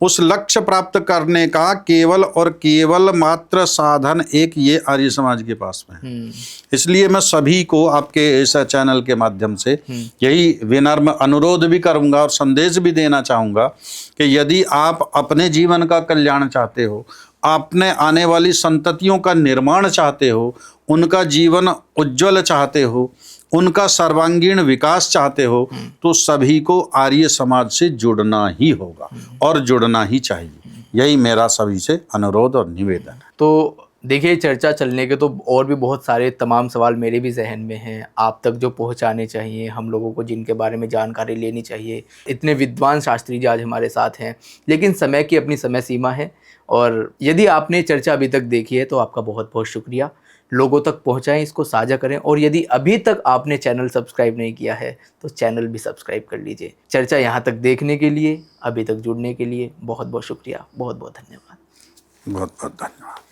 [SPEAKER 1] उस लक्ष्य प्राप्त करने का केवल और केवल मात्र साधन एक ये आर्य समाज के पास में है। इसलिए मैं सभी को आपके इस चैनल के माध्यम से यही विनम्र अनुरोध भी करूंगा और संदेश भी देना चाहूंगा कि यदि आप अपने जीवन का कल्याण चाहते हो, आपने आने वाली संततियों का निर्माण चाहते हो, उनका जीवन उज्जवल चाहते हो, उनका सर्वांगीण विकास चाहते हो, तो सभी को आर्य समाज से जुड़ना ही होगा और जुड़ना ही चाहिए। यही मेरा सभी से अनुरोध और निवेदन है।
[SPEAKER 2] तो देखिए, चर्चा चलने के तो और भी बहुत सारे तमाम सवाल मेरे भी जहन में हैं, आप तक जो पहुंचाने चाहिए, हम लोगों को जिनके बारे में जानकारी लेनी चाहिए। इतने विद्वान शास्त्री जी आज हमारे साथ हैं, लेकिन समय की अपनी समय सीमा है, और यदि आपने चर्चा अभी तक देखी है तो आपका बहुत बहुत शुक्रिया। लोगों तक पहुंचाएं, इसको साझा करें, और यदि अभी तक आपने चैनल सब्सक्राइब नहीं किया है तो चैनल भी सब्सक्राइब कर लीजिए। चर्चा यहाँ तक देखने के लिए, अभी तक जुड़ने के लिए बहुत बहुत शुक्रिया, बहुत बहुत धन्यवाद।
[SPEAKER 1] बहुत बहुत धन्यवाद।